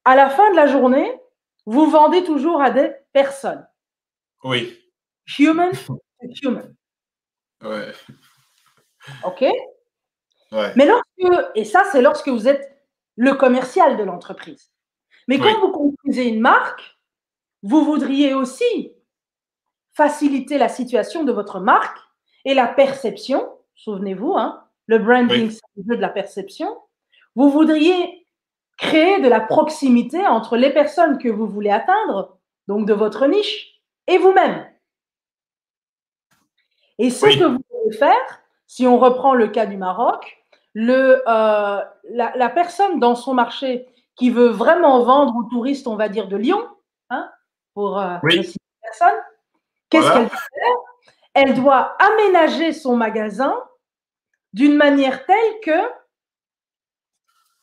à la fin de la journée, vous vendez toujours à des personnes. Human to human. OK? Mais et ça, c'est lorsque vous êtes le commercial de l'entreprise. Mais quand vous construisez une marque, vous voudriez aussi faciliter la situation de votre marque et la perception. Souvenez-vous, hein, le branding, c'est le jeu de la perception. Vous voudriez créer de la proximité entre les personnes que vous voulez atteindre, donc de votre niche, et vous-même. Et ce que vous pouvez faire, si on reprend le cas du Maroc, la personne dans son marché qui veut vraiment vendre aux touristes, on va dire, de Lyon, hein, pour Oui. ne citer personne. Qu'est-ce Voilà. qu'elle doit faire? Elle doit aménager son magasin d'une manière telle que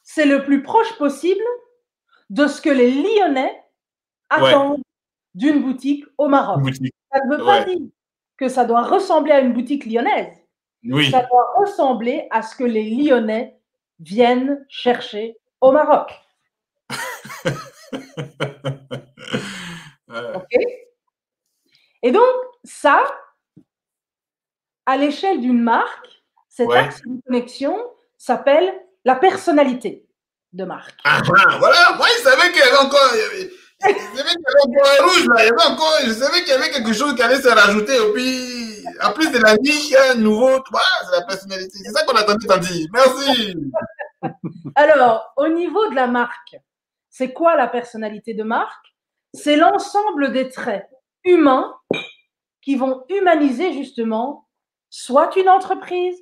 c'est le plus proche possible de ce que les Lyonnais attendent d'une boutique au Maroc. Une boutique. Ça ne veut pas dire que ça doit ressembler à une boutique lyonnaise. Oui. Ça doit ressembler à ce que les Lyonnais viennent chercher au Maroc. OK? Et donc, ça, à l'échelle d'une marque, cet axe de connexion s'appelle la personnalité de marque. Ah, voilà, moi, je savais qu'il y avait encore. Je savais qu'il y avait encore un rouge, là. Il y avait encore, je savais qu'il y avait quelque chose qui allait se rajouter. Et puis, en plus de la niche, il y a un nouveau. C'est la personnalité. C'est ça qu'on attendait t'en dire. Merci. Alors, au niveau de la marque, c'est quoi la personnalité de marque? C'est l'ensemble des traits humains qui vont humaniser justement soit une entreprise,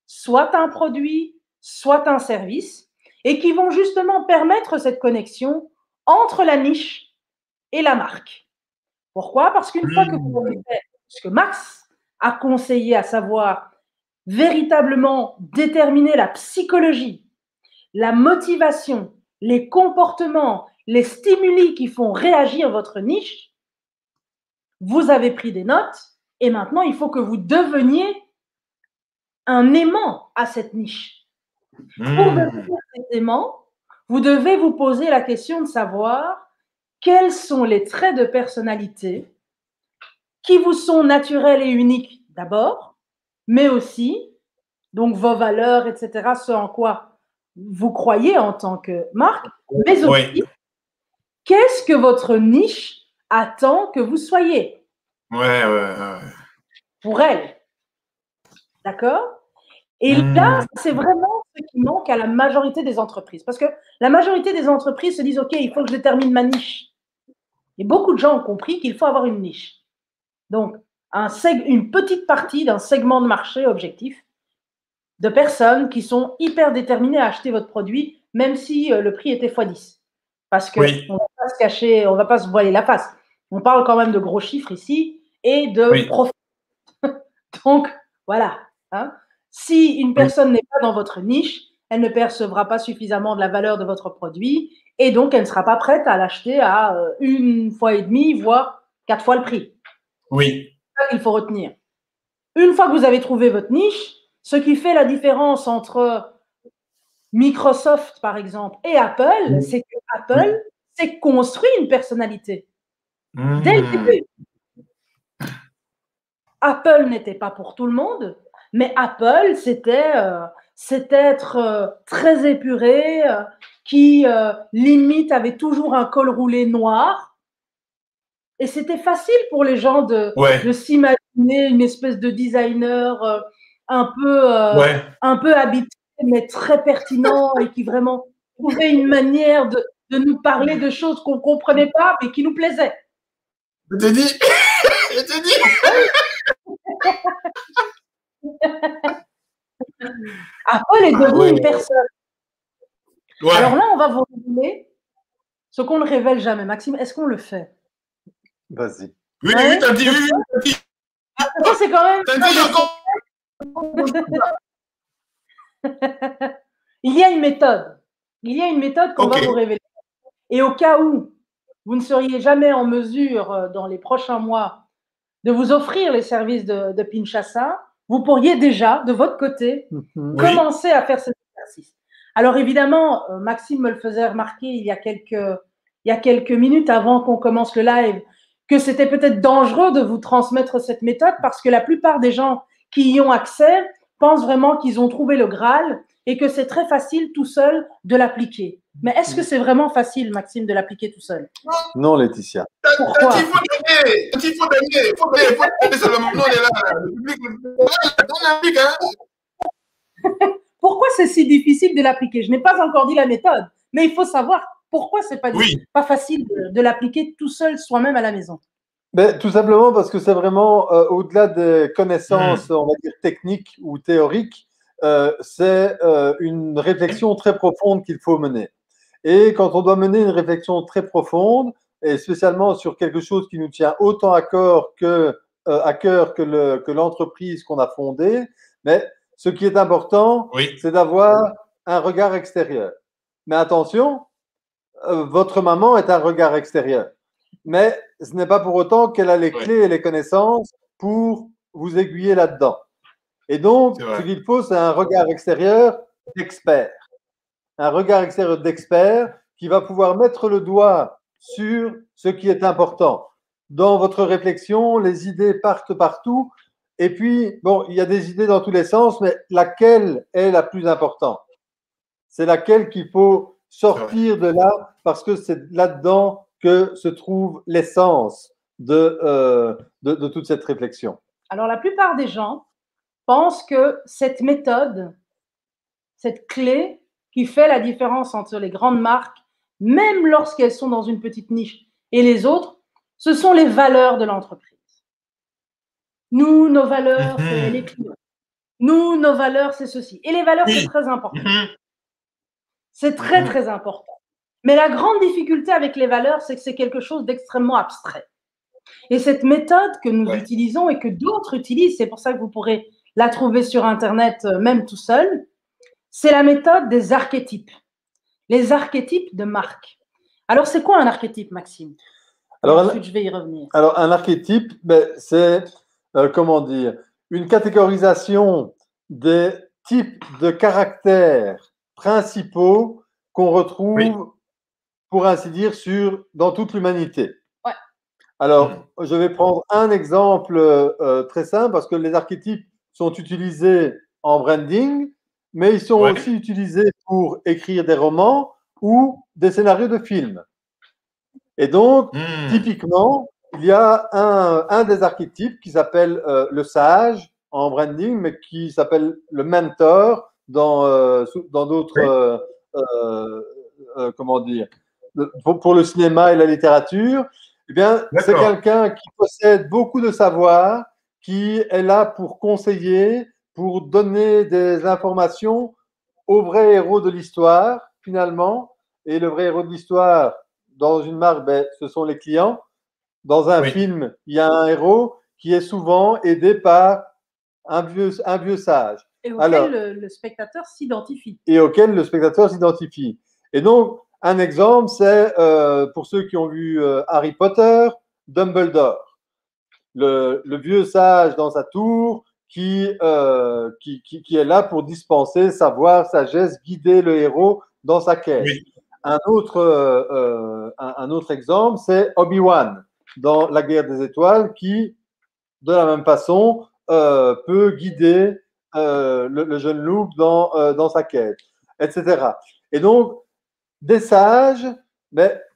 soit un produit, soit un service, et qui vont justement permettre cette connexion entre la niche et la marque. Pourquoi? Parce qu'une fois que vous avez fait ce que Max a conseillé, à savoir véritablement déterminer la psychologie, la motivation, les comportements, les stimuli qui font réagir votre niche, vous avez pris des notes et maintenant il faut que vous deveniez un aimant à cette niche. Pour devenir cet aimant, vous devez vous poser la question de savoir quels sont les traits de personnalité qui vous sont naturels et uniques d'abord, mais aussi donc vos valeurs, etc., ce en quoi vous croyez en tant que marque, mais aussi qu'est-ce que votre niche attend que vous soyez pour elle. D'accord? Et là, c'est vraiment ce qui manque à la majorité des entreprises. Parce que la majorité des entreprises se disent, OK, il faut que je détermine ma niche. Et beaucoup de gens ont compris qu'il faut avoir une niche. Donc, une petite partie d'un segment de marché objectif de personnes qui sont hyper déterminées à acheter votre produit, même si le prix était x10. Parce qu'on ne va pas se cacher, on ne va pas se voiler la face. On parle quand même de gros chiffres ici et de profit. Donc, voilà. Hein. Si une personne n'est pas dans votre niche, elle ne percevra pas suffisamment de la valeur de votre produit et donc elle ne sera pas prête à l'acheter à 1,5 fois, voire 4 fois le prix. Oui. C'est ça qu'il faut retenir. Une fois que vous avez trouvé votre niche, ce qui fait la différence entre Microsoft, par exemple, et Apple, c'est que Apple s'est construit une personnalité. Dès le début. Apple n'était pas pour tout le monde, mais Apple, c'était être très épuré, qui limite avait toujours un col roulé noir. Et c'était facile pour les gens de s'imaginer une espèce de designer un peu habitué, mais très pertinent et qui vraiment trouvait une manière de nous parler de choses qu'on ne comprenait pas, mais qui nous plaisaient. Je te dis. Apple est devenu une personne. Alors là, on va vous révéler ce qu'on ne révèle jamais. Maxime, est-ce qu'on le fait? Vas-y. Oui, t'as dit, oui. Ça, c'est quand même. Il y a une méthode. Il y a une méthode qu'on va vous révéler. Et au cas où vous ne seriez jamais en mesure, dans les prochains mois, de vous offrir les services de Pinchasa, vous pourriez déjà, de votre côté, commencer à faire cet exercice. Alors évidemment, Maxime me le faisait remarquer il y a quelques minutes avant qu'on commence le live, que c'était peut-être dangereux de vous transmettre cette méthode parce que la plupart des gens qui y ont accès pensent vraiment qu'ils ont trouvé le Graal et que c'est très facile tout seul de l'appliquer. Mais est-ce que c'est vraiment facile, Maxime, de l'appliquer tout seul? Non, Laetitia. Pourquoi? Il faut donner. Il faut donner seulement. On est là. Le public, on applique, hein. Pourquoi c'est si difficile de l'appliquer? Je n'ai pas encore dit la méthode, mais il faut savoir pourquoi c'est pas facile de l'appliquer tout seul soi-même à la maison. Ben, tout simplement parce que c'est vraiment au-delà des connaissances, on va dire techniques ou théoriques, c'est une réflexion très profonde qu'il faut mener. Et quand on doit mener une réflexion très profonde, et spécialement sur quelque chose qui nous tient autant à cœur que l'entreprise qu'on a fondée. Mais ce qui est important, c'est d'avoir un regard extérieur. Mais attention, votre maman est un regard extérieur. Mais ce n'est pas pour autant qu'elle a les clés et les connaissances pour vous aiguiller là-dedans. Et donc, ce qu'il faut, c'est un regard extérieur d'expert. Un regard extérieur d'expert qui va pouvoir mettre le doigt sur ce qui est important. Dans votre réflexion, les idées partent partout. Et puis, bon, il y a des idées dans tous les sens, mais laquelle est la plus importante? C'est laquelle qu'il faut sortir de là, parce que c'est là-dedans que se trouve l'essence de toute cette réflexion. Alors, la plupart des gens pensent que cette méthode, cette clé qui fait la différence entre les grandes marques, même lorsqu'elles sont dans une petite niche, et les autres, ce sont les valeurs de l'entreprise. Nous, nos valeurs, c'est les clients. Nous, nos valeurs, c'est ceci. Et les valeurs, c'est très important. C'est très, très important. Mais la grande difficulté avec les valeurs, c'est que c'est quelque chose d'extrêmement abstrait. Et cette méthode que nous utilisons et que d'autres utilisent, c'est pour ça que vous pourrez la trouver sur Internet même tout seul, c'est la méthode des archétypes. Les archétypes de marque. Alors, c'est quoi un archétype, Maxime? Alors, ensuite, je vais y revenir. Alors, un archétype, c'est, comment dire, une catégorisation des types de caractères principaux qu'on retrouve, pour ainsi dire, dans toute l'humanité. Ouais. Alors, je vais prendre un exemple très simple, parce que les archétypes sont utilisés en branding, mais ils sont aussi utilisés pour écrire des romans ou des scénarios de films. Et donc, typiquement, il y a un des archétypes qui s'appelle le sage en branding, mais qui s'appelle le mentor dans d'autres, comment dire, pour le cinéma et la littérature. Eh bien, c'est quelqu'un qui possède beaucoup de savoir, qui est là pour conseiller, pour donner des informations au vrai héros de l'histoire, finalement. Et le vrai héros de l'histoire, dans une marque, ce sont les clients. Dans un film, il y a un héros qui est souvent aidé par un vieux sage. Et auquel le spectateur s'identifie. Et donc, un exemple, c'est pour ceux qui ont vu Harry Potter, Dumbledore. Le vieux sage dans sa tour qui est là pour dispenser savoir, sagesse, guider le héros dans sa quête. Un autre exemple, c'est Obi-Wan dans La Guerre des Étoiles qui, de la même façon, peut guider le jeune Luke dans sa quête, etc. Et donc, des sages,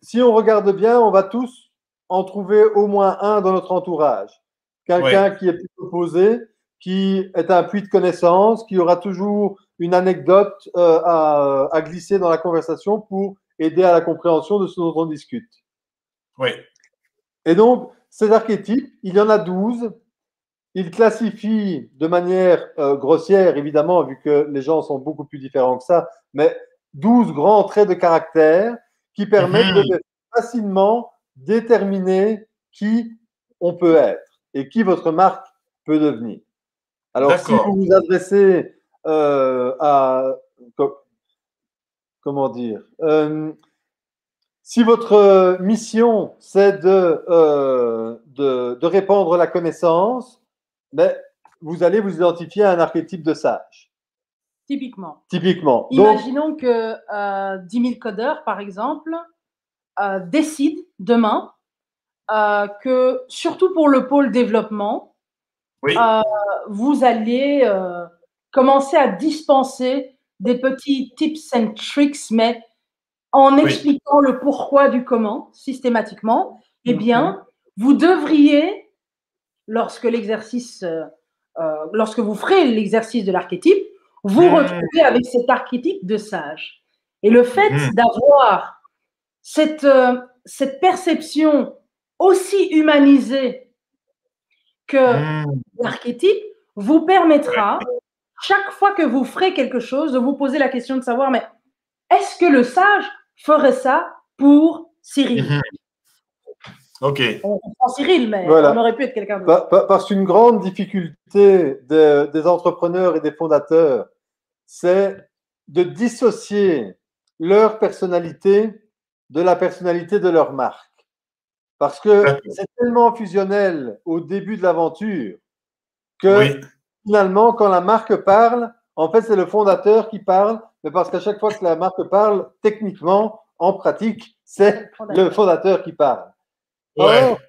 si on regarde bien, on va tous en trouver au moins un dans notre entourage. Quelqu'un qui est plutôt posé, qui est un puits de connaissances, qui aura toujours une anecdote à glisser dans la conversation pour aider à la compréhension de ce dont on discute. Et donc, ces archétypes, il y en a 12. Ils classifient de manière grossière, évidemment, vu que les gens sont beaucoup plus différents que ça, mais 12 grands traits de caractère qui permettent de facilement déterminer qui on peut être et qui votre marque peut devenir. Alors, si vous vous adressez comment dire, si votre mission, c'est de répandre la connaissance, vous allez vous identifier à un archétype de sage. Typiquement. Imaginons que 10 000 codeurs, par exemple, décident demain que, surtout pour le pôle développement, vous allez commencer à dispenser des petits tips and tricks, mais en expliquant le pourquoi du comment, systématiquement. Eh bien, vous devriez, lorsque vous ferez l'exercice de l'archétype, vous retrouvez avec cet archétype de sage. Et le fait d'avoir cette perception aussi humanisée que l'archétype vous permettra, chaque fois que vous ferez quelque chose, de vous poser la question de savoir, mais est-ce que le sage ferait ça pour Cyril? Ok. On prend Cyril, mais Voilà. on aurait pu être quelqu'un d'autre. Parce qu'une grande difficulté des entrepreneurs et des fondateurs, c'est de dissocier leur personnalité de la personnalité de leur marque. Parce que c'est tellement fusionnel au début de l'aventure que finalement, quand la marque parle, en fait, c'est le fondateur qui parle, mais parce qu'à chaque fois que la marque parle, techniquement, en pratique, c'est le fondateur qui parle. Or,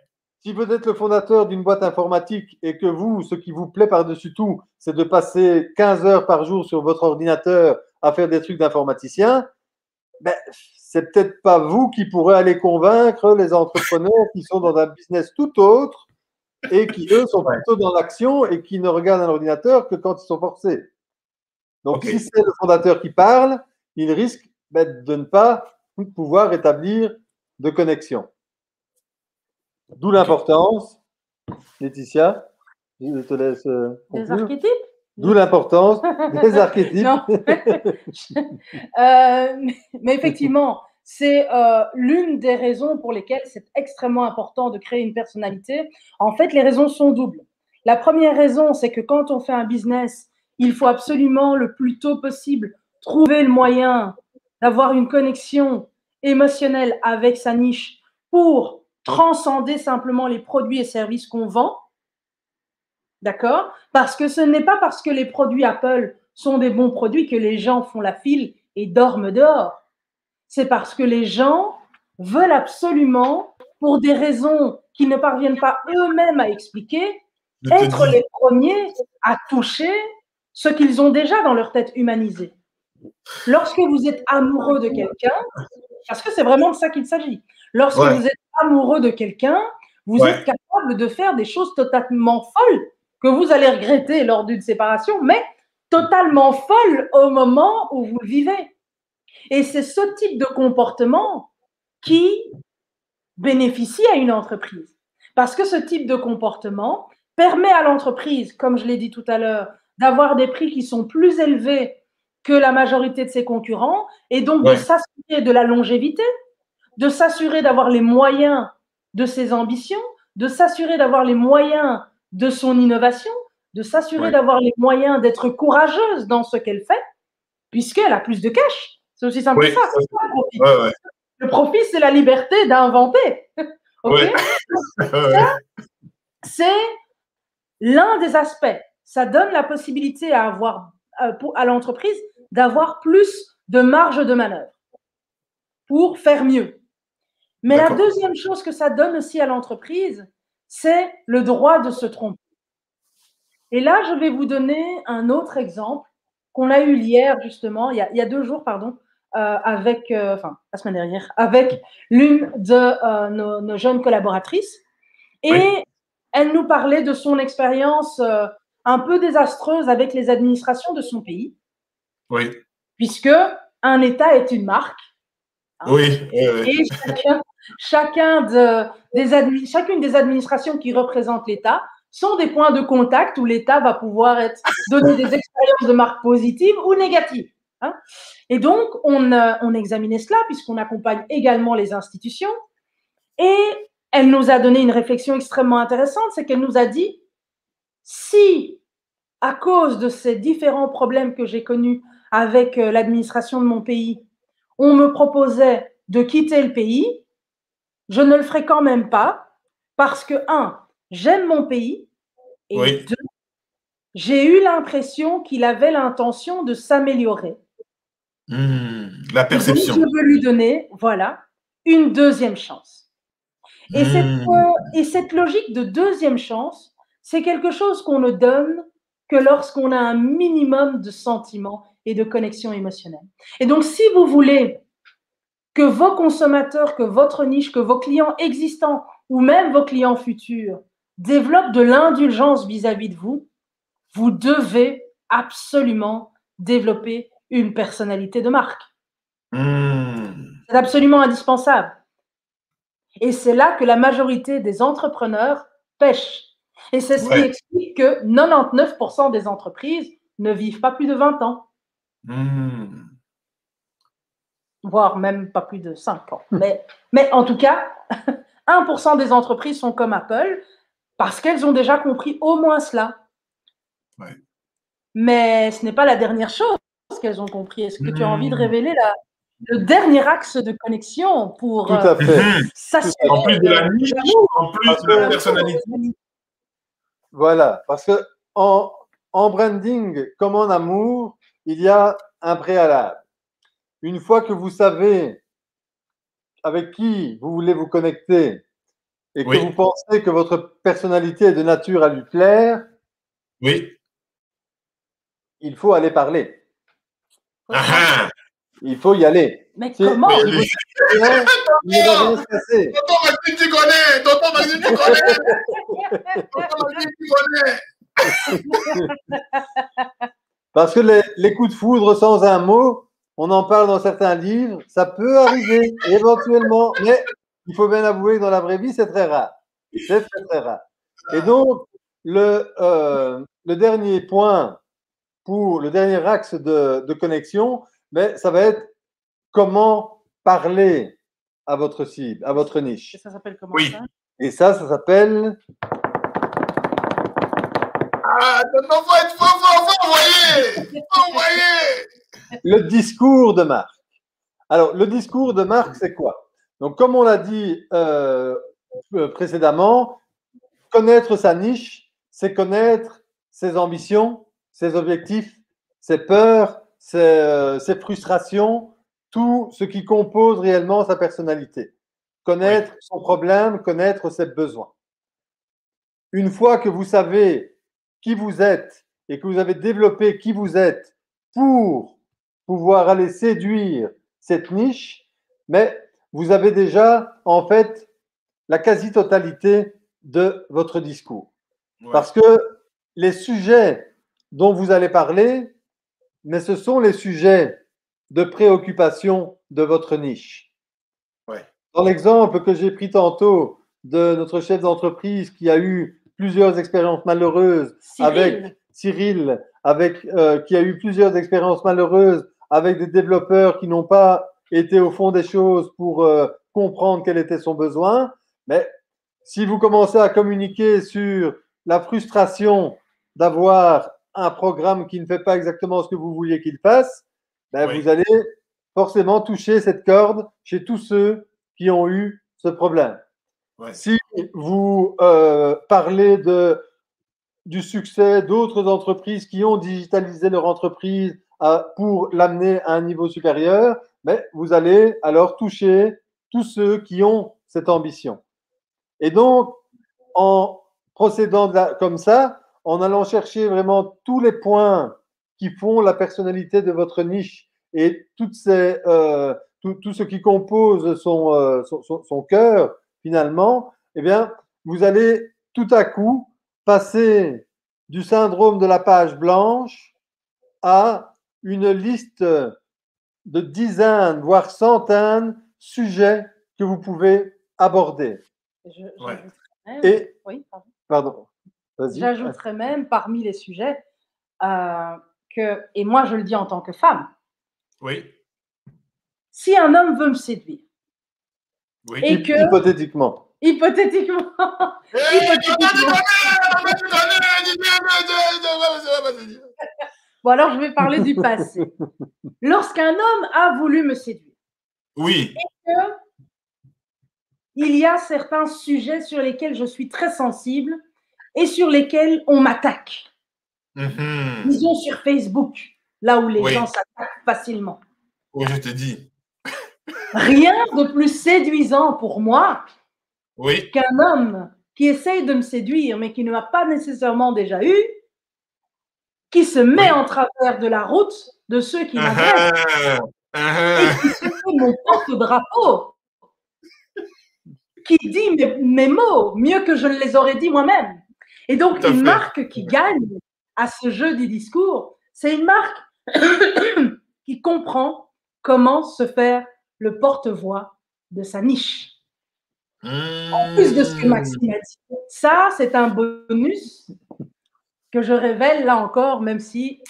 si vous êtes le fondateur d'une boîte informatique et que vous, ce qui vous plaît par-dessus tout, c'est de passer 15 heures par jour sur votre ordinateur à faire des trucs d'informaticien, ben, c'est peut-être pas vous qui pourrez aller convaincre les entrepreneurs qui sont dans un business tout autre et qui, eux, sont plutôt dans l'action et qui ne regardent un ordinateur que quand ils sont forcés. Donc, si c'est le fondateur qui parle, il risque de ne pas pouvoir établir de connexion. D'où l'importance, Laetitia, je te laisse des archétypes. D'où l'importance des archétypes. Mais effectivement, c'est l'une des raisons pour lesquelles c'est extrêmement important de créer une personnalité. En fait, les raisons sont doubles. La première raison, c'est que quand on fait un business, il faut absolument le plus tôt possible trouver le moyen d'avoir une connexion émotionnelle avec sa niche pour transcender simplement les produits et services qu'on vend. D'accord? Parce que ce n'est pas parce que les produits Apple sont des bons produits que les gens font la file et dorment dehors. C'est parce que les gens veulent absolument, pour des raisons qu'ils ne parviennent pas eux-mêmes à expliquer, être les premiers à toucher ce qu'ils ont déjà dans leur tête humanisée. Lorsque vous êtes amoureux de quelqu'un, parce que c'est vraiment de ça qu'il s'agit, lorsque vous êtes amoureux de quelqu'un, vous êtes capable de faire des choses totalement folles que vous allez regretter lors d'une séparation, mais totalement folles au moment où vous le vivez. Et c'est ce type de comportement qui bénéficie à une entreprise. Parce que ce type de comportement permet à l'entreprise, comme je l'ai dit tout à l'heure, d'avoir des prix qui sont plus élevés que la majorité de ses concurrents et donc de s'assurer de la longévité, de s'assurer d'avoir les moyens de ses ambitions, de s'assurer d'avoir les moyens de son innovation, de s'assurer d'avoir les moyens d'être courageuse dans ce qu'elle fait, puisqu'elle a plus de cash. C'est aussi simple que ça. C'est ça le profit. Le profit, c'est la liberté d'inventer. C'est l'un des aspects. Ça donne la possibilité à l'entreprise d'avoir plus de marge de manœuvre pour faire mieux. Mais la deuxième chose que ça donne aussi à l'entreprise, c'est le droit de se tromper. Et là, je vais vous donner un autre exemple qu'on a eu hier, justement, il y a 2 jours, pardon, la semaine dernière, avec l'une de nos jeunes collaboratrices. Et elle nous parlait de son expérience un peu désastreuse avec les administrations de son pays. Oui. Puisque un État est une marque. Hein, et chacune des administrations qui représentent l'État sont des points de contact où l'État va pouvoir donner des expériences de marque positives ou négatives. Hein. Et donc, on examinait cela puisqu'on accompagne également les institutions. Et elle nous a donné une réflexion extrêmement intéressante, c'est qu'elle nous a dit, si à cause de ces différents problèmes que j'ai connus avec l'administration de mon pays, on me proposait de quitter le pays, je ne le ferai quand même pas parce que, 1, j'aime mon pays et 2, j'ai eu l'impression qu'il avait l'intention de s'améliorer. La perception. Et donc, je veux lui donner, une deuxième chance. Et cette logique de deuxième chance, c'est quelque chose qu'on ne donne que lorsqu'on a un minimum de sentiments et de connexion émotionnelle. Et donc, si vous voulez que vos consommateurs, que votre niche, que vos clients existants ou même vos clients futurs développent de l'indulgence vis-à-vis de vous, vous devez absolument développer une personnalité de marque. C'est absolument indispensable. Et c'est là que la majorité des entrepreneurs pêchent. Et c'est ce qui explique que 99% des entreprises ne vivent pas plus de 20 ans. Voire même pas plus de 5 ans. Mais en tout cas, 1% des entreprises sont comme Apple parce qu'elles ont déjà compris au moins cela. Ouais. Mais ce n'est pas la dernière chose qu'elles ont compris. Est-ce que tu as envie de révéler le dernier axe de connexion pour Tout à fait. s'assurer En plus de la niche, en plus de la personnalité. Voilà, parce que en branding comme en amour, il y a un préalable. Une fois que vous savez avec qui vous voulez vous connecter et que vous pensez que votre personnalité est de nature à lui plaire, oui, il faut aller parler. Ah, Il faut y aller. Mais comment Si vous il ne va rien se passer. Tonton Maxime, tu connais. Tonton Maxime, tu connais. Tonton Maxime, tu connais. Parce que les coups de foudre sans un mot, on en parle dans certains livres, ça peut arriver éventuellement, mais il faut bien avouer que dans la vraie vie, c'est très rare. C'est très, très rare. Et donc, le dernier point pour le dernier axe de connexion, mais ça va être comment parler à votre cible, à votre niche. Et ça s'appelle comment Oui. ça? Et ça s'appelle… Ah, tonton, faut être faut envoyer. Faut envoyer. le discours de marque. Alors, le discours de marque, c'est quoi? Donc, comme on l'a dit précédemment, connaître sa niche, c'est connaître ses ambitions, ses objectifs, ses peurs, ses frustrations, tout ce qui compose réellement sa personnalité. Connaître son problème, connaître ses besoins. Une fois que vous savez qui vous êtes et que vous avez développé qui vous êtes pour pouvoir aller séduire cette niche, mais vous avez déjà en fait la quasi-totalité de votre discours. Ouais. Parce que les sujets dont vous allez parler, mais ce sont les sujets de préoccupation de votre niche. Ouais. Dans l'exemple que j'ai pris tantôt de notre chef d'entreprise qui a eu plusieurs expériences malheureuses avec Cyril, qui a eu plusieurs expériences malheureuses avec des développeurs qui n'ont pas été au fond des choses pour comprendre quel était son besoin. Mais si vous commencez à communiquer sur la frustration d'avoir un programme qui ne fait pas exactement ce que vous vouliez qu'il fasse, ben vous allez forcément toucher cette corde chez tous ceux qui ont eu ce problème. Ouais. Si vous parlez du succès d'autres entreprises qui ont digitalisé leur entreprise pour l'amener à un niveau supérieur, mais vous allez alors toucher tous ceux qui ont cette ambition. Et donc, en procédant comme ça, en allant chercher vraiment tous les points qui font la personnalité de votre niche et tout ce qui compose son cœur, finalement, eh bien, vous allez tout à coup passer du syndrome de la page blanche à une liste de dizaines, voire centaines sujets que vous pouvez aborder. J'ajouterais même parmi les sujets et moi je le dis en tant que femme, si un homme veut me séduire, et que, hypothétiquement, bon alors je vais parler du passé. Lorsqu'un homme a voulu me séduire, et que il y a certains sujets sur lesquels je suis très sensible et sur lesquels on m'attaque. Disons sur Facebook, là où les gens s'attaquent facilement. Oui, je te dis. Rien de plus séduisant pour moi qu'un homme qui essaye de me séduire, mais qui ne m'a pas nécessairement déjà eu, qui se met en travers de la route de ceux qui m'agressent et qui se fait mon porte-drapeau, qui dit mes mots mieux que je ne les aurais dit moi-même. Et donc, une marque qui gagne à ce jeu du discours, c'est une marque qui comprend comment se faire le porte-voix de sa niche. En plus de ce que Maxime a dit. Ça, c'est un bonus que je révèle là encore, même si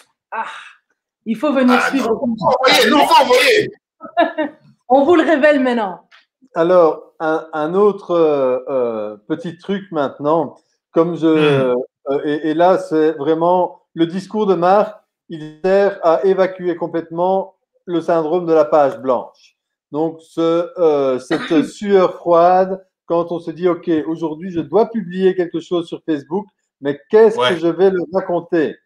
il faut venir suivre. On vous le révèle maintenant. Alors, un autre petit truc maintenant, comme et là, c'est vraiment le discours de marque, il sert à évacuer complètement le syndrome de la page blanche. Donc, cette sueur froide, quand on se dit, OK, aujourd'hui, je dois publier quelque chose sur Facebook, mais qu'est-ce que je vais leur raconter?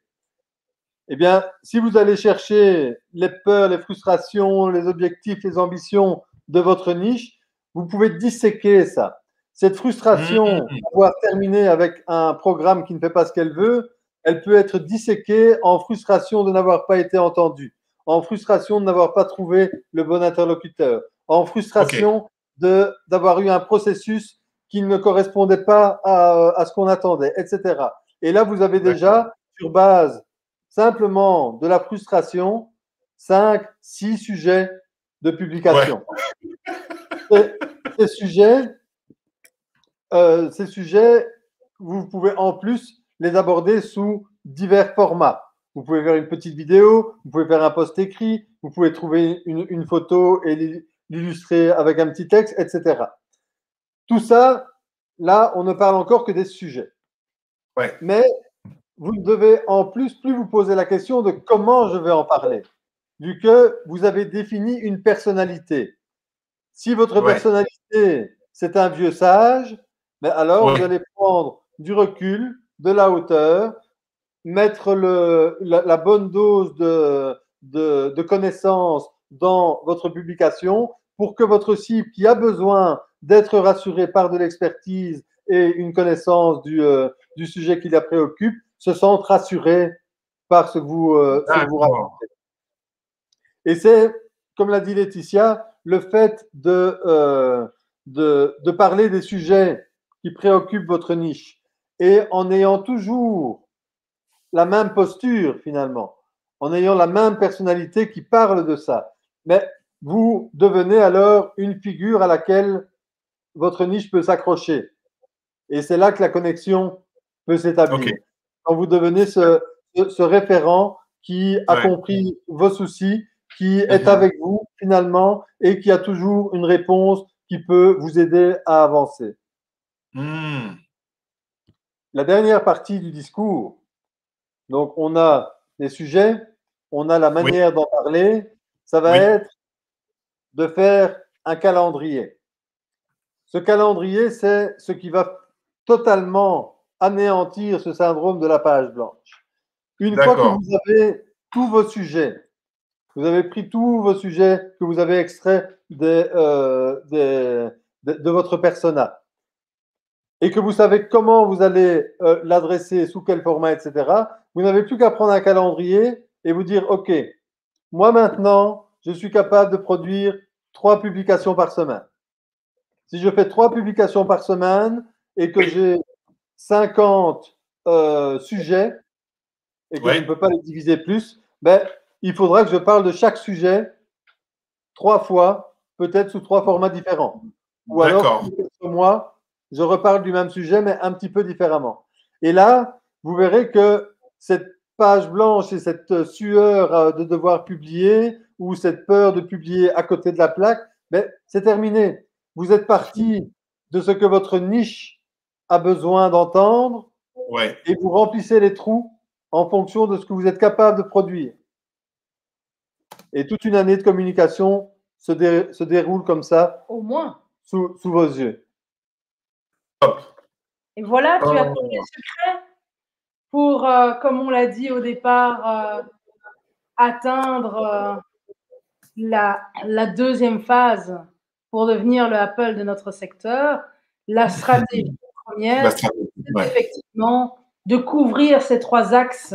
Eh bien, si vous allez chercher les peurs, les frustrations, les objectifs, les ambitions de votre niche, vous pouvez disséquer ça. Cette frustration d'avoir terminé avec un programme qui ne fait pas ce qu'elle veut, elle peut être disséquée en frustration de n'avoir pas été entendue, en frustration de n'avoir pas trouvé le bon interlocuteur, en frustration d'avoir eu un processus qui ne correspondait pas à ce qu'on attendait, etc. Et là, vous avez déjà, sur base simplement de la frustration, 5, 6 sujets de publication. Ces sujets, vous pouvez en plus les aborder sous divers formats. Vous pouvez faire une petite vidéo, vous pouvez faire un post écrit, vous pouvez trouver une photo et l'illustrer avec un petit texte, etc. Tout ça, là, on ne parle encore que des sujets. Mais vous devez en plus vous poser la question de comment je vais en parler, vu que vous avez défini une personnalité. Si votre personnalité, c'est un vieux sage, mais alors vous allez prendre du recul, de la hauteur, mettre la bonne dose de connaissances dans votre publication pour que votre cible qui a besoin d'être rassurée par de l'expertise et une connaissance du sujet qui la préoccupe se sente rassurée par ce que vous racontez. Et c'est, comme l'a dit Laetitia, le fait de parler des sujets qui préoccupent votre niche et en ayant toujours la même posture finalement, en ayant la même personnalité qui parle de ça. Mais vous devenez alors une figure à laquelle votre niche peut s'accrocher. Et c'est là que la connexion peut s'établir. Quand vous devenez ce référent qui a compris vos soucis, qui est avec vous finalement et qui a toujours une réponse qui peut vous aider à avancer. La dernière partie du discours, donc on a les sujets, on a la manière d'en parler, ça va être de faire un calendrier. Ce calendrier, c'est ce qui va totalement anéantir ce syndrome de la page blanche. Une fois que vous avez tous vos sujets, vous avez pris tous vos sujets que vous avez extraits de votre persona et que vous savez comment vous allez l'adresser, sous quel format, etc., vous n'avez plus qu'à prendre un calendrier et vous dire, OK, moi maintenant, je suis capable de produire 3 publications par semaine. Si je fais 3 publications par semaine et que j'ai 50 sujets et que je ne peux pas les diviser plus, ben, il faudra que je parle de chaque sujet 3 fois, peut-être sous 3 formats différents. Ou alors, moi, je reparle du même sujet, mais un petit peu différemment. Et là, vous verrez que cette page blanche et cette sueur de devoir publier ou cette peur de publier à côté de la plaque, ben, c'est terminé. Vous êtes parti de ce que votre niche a besoin d'entendre et vous remplissez les trous en fonction de ce que vous êtes capable de produire. Et toute une année de communication se déroule comme ça, au moins, sous vos yeux. Et voilà, tu as tous les secrets pour, comme on l'a dit au départ, atteindre la deuxième phase pour devenir le Apple de notre secteur. La stratégie première, c'est effectivement de couvrir ces 3 axes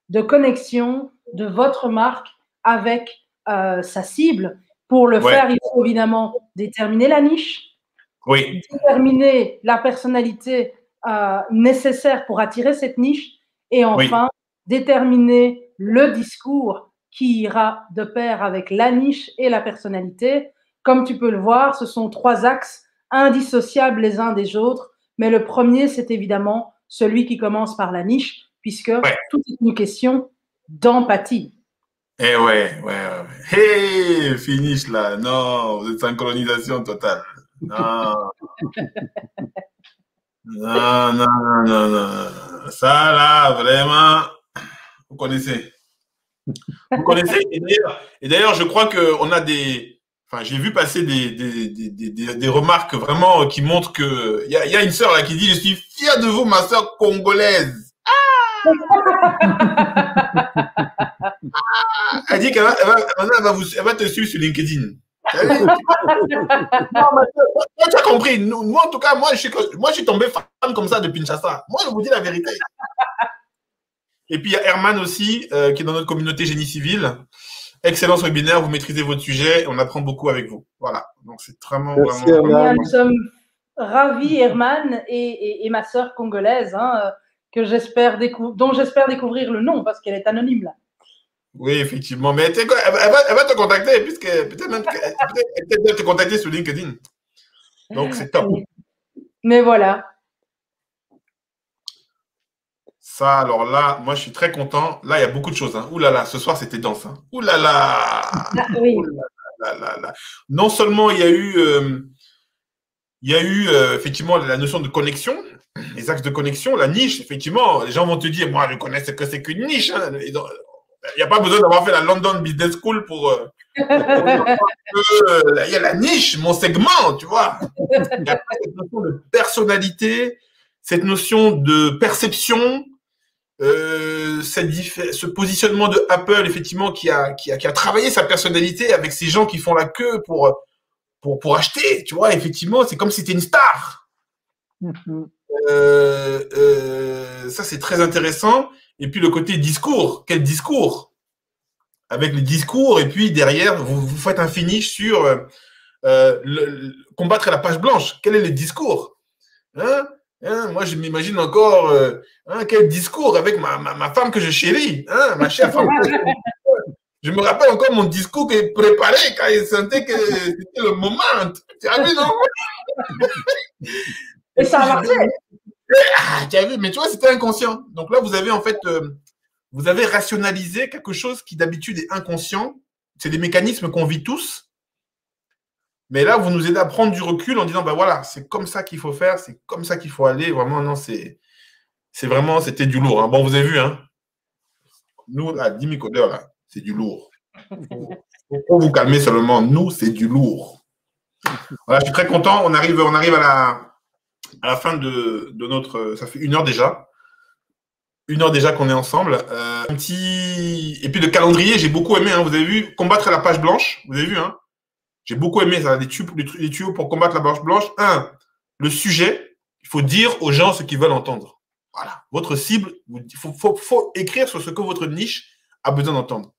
de connexion de votre marque avec sa cible. Pour le faire, il faut évidemment déterminer la niche, déterminer la personnalité nécessaire pour attirer cette niche et enfin déterminer le discours qui ira de pair avec la niche et la personnalité. Comme tu peux le voir, ce sont 3 axes indissociables les uns des autres, mais le premier, c'est évidemment celui qui commence par la niche, puisque tout est une question d'empathie. Hey, finish là. Non, de synchronisation totale. Non. Non, non, non, non. Ça, là, vraiment, vous connaissez. Vous connaissez. Et d'ailleurs, je crois qu'on a des. Enfin, j'ai vu passer des remarques vraiment qui montrent que. Il y a une sœur là qui dit: je suis fière de vous, ma sœur congolaise. Elle dit qu'elle va te suivre sur LinkedIn. Non, tu as compris. Moi, en tout cas, moi, je suis tombé fan comme ça de Kinshasa. Moi, je vous dis la vérité. Et puis, il y a Herman aussi, qui est dans notre communauté génie civil. Excellence webinaire, vous maîtrisez votre sujet. On apprend beaucoup avec vous. Voilà. Donc, c'est vraiment. Merci, vraiment... Herman. Nous sommes ravis, Herman et ma sœur congolaise, hein, dont j'espère découvrir le nom parce qu'elle est anonyme là. Oui, effectivement. Mais elle va te contacter, puisque peut-être même qu'elle va te contacter sur LinkedIn. Donc, c'est top. Mais voilà. Ça, alors là, moi, je suis très content. Là, il y a beaucoup de choses. Hein. Ouh là là, ce soir, c'était dense. Hein. Ouh là là. Ah, oui. Ouh là là là. Non seulement il y a eu effectivement la notion de connexion, les axes de connexion, la niche. Effectivement, les gens vont te dire, moi, je connais ce que c'est qu'une niche. Hein. Il n'y a pas besoin d'avoir fait la London Business School pour il y a la niche, mon segment, tu vois. Il y a cette notion de personnalité, cette notion de perception. Ce positionnement de Apple, effectivement, qui a travaillé sa personnalité avec ces gens qui font la queue pour acheter, tu vois, effectivement, c'est comme si c'était une star. Ça, c'est très intéressant. Et puis, le côté discours, quel discours? Avec le discours, et puis derrière, vous faites un finish sur combattre la page blanche. Quel est le discours? Moi, je m'imagine encore quel discours avec ma femme que je chéris, ma chère femme. Je me rappelle encore mon discours que préparé quand il sentait que c'était le moment. Tu as vu, non? Et ça a marché. Tu as vu, mais tu vois, c'était inconscient. Donc là, vous avez en fait, vous avez rationalisé quelque chose qui d'habitude est inconscient. C'est des mécanismes qu'on vit tous. Mais là, vous nous aidez à prendre du recul en disant, ben voilà, c'est comme ça qu'il faut faire, c'est comme ça qu'il faut aller. Vraiment, non, c'est vraiment, c'était du lourd. Hein. Bon, vous avez vu, hein. Nous, à 10 000 codeurs, là, c'est du lourd. Pour vous calmer seulement, nous, c'est du lourd. Voilà, je suis très content. On arrive à la fin de notre. Ça fait 1 heure déjà. 1 heure déjà qu'on est ensemble. Et puis le calendrier, j'ai beaucoup aimé. Hein. Vous avez vu, combattre la page blanche. Vous avez vu, hein. J'ai beaucoup aimé ça, les tuyaux pour combattre la page blanche. 1, le sujet. Il faut dire aux gens ce qu'ils veulent entendre. Voilà. Votre cible, il faut écrire sur ce que votre niche a besoin d'entendre.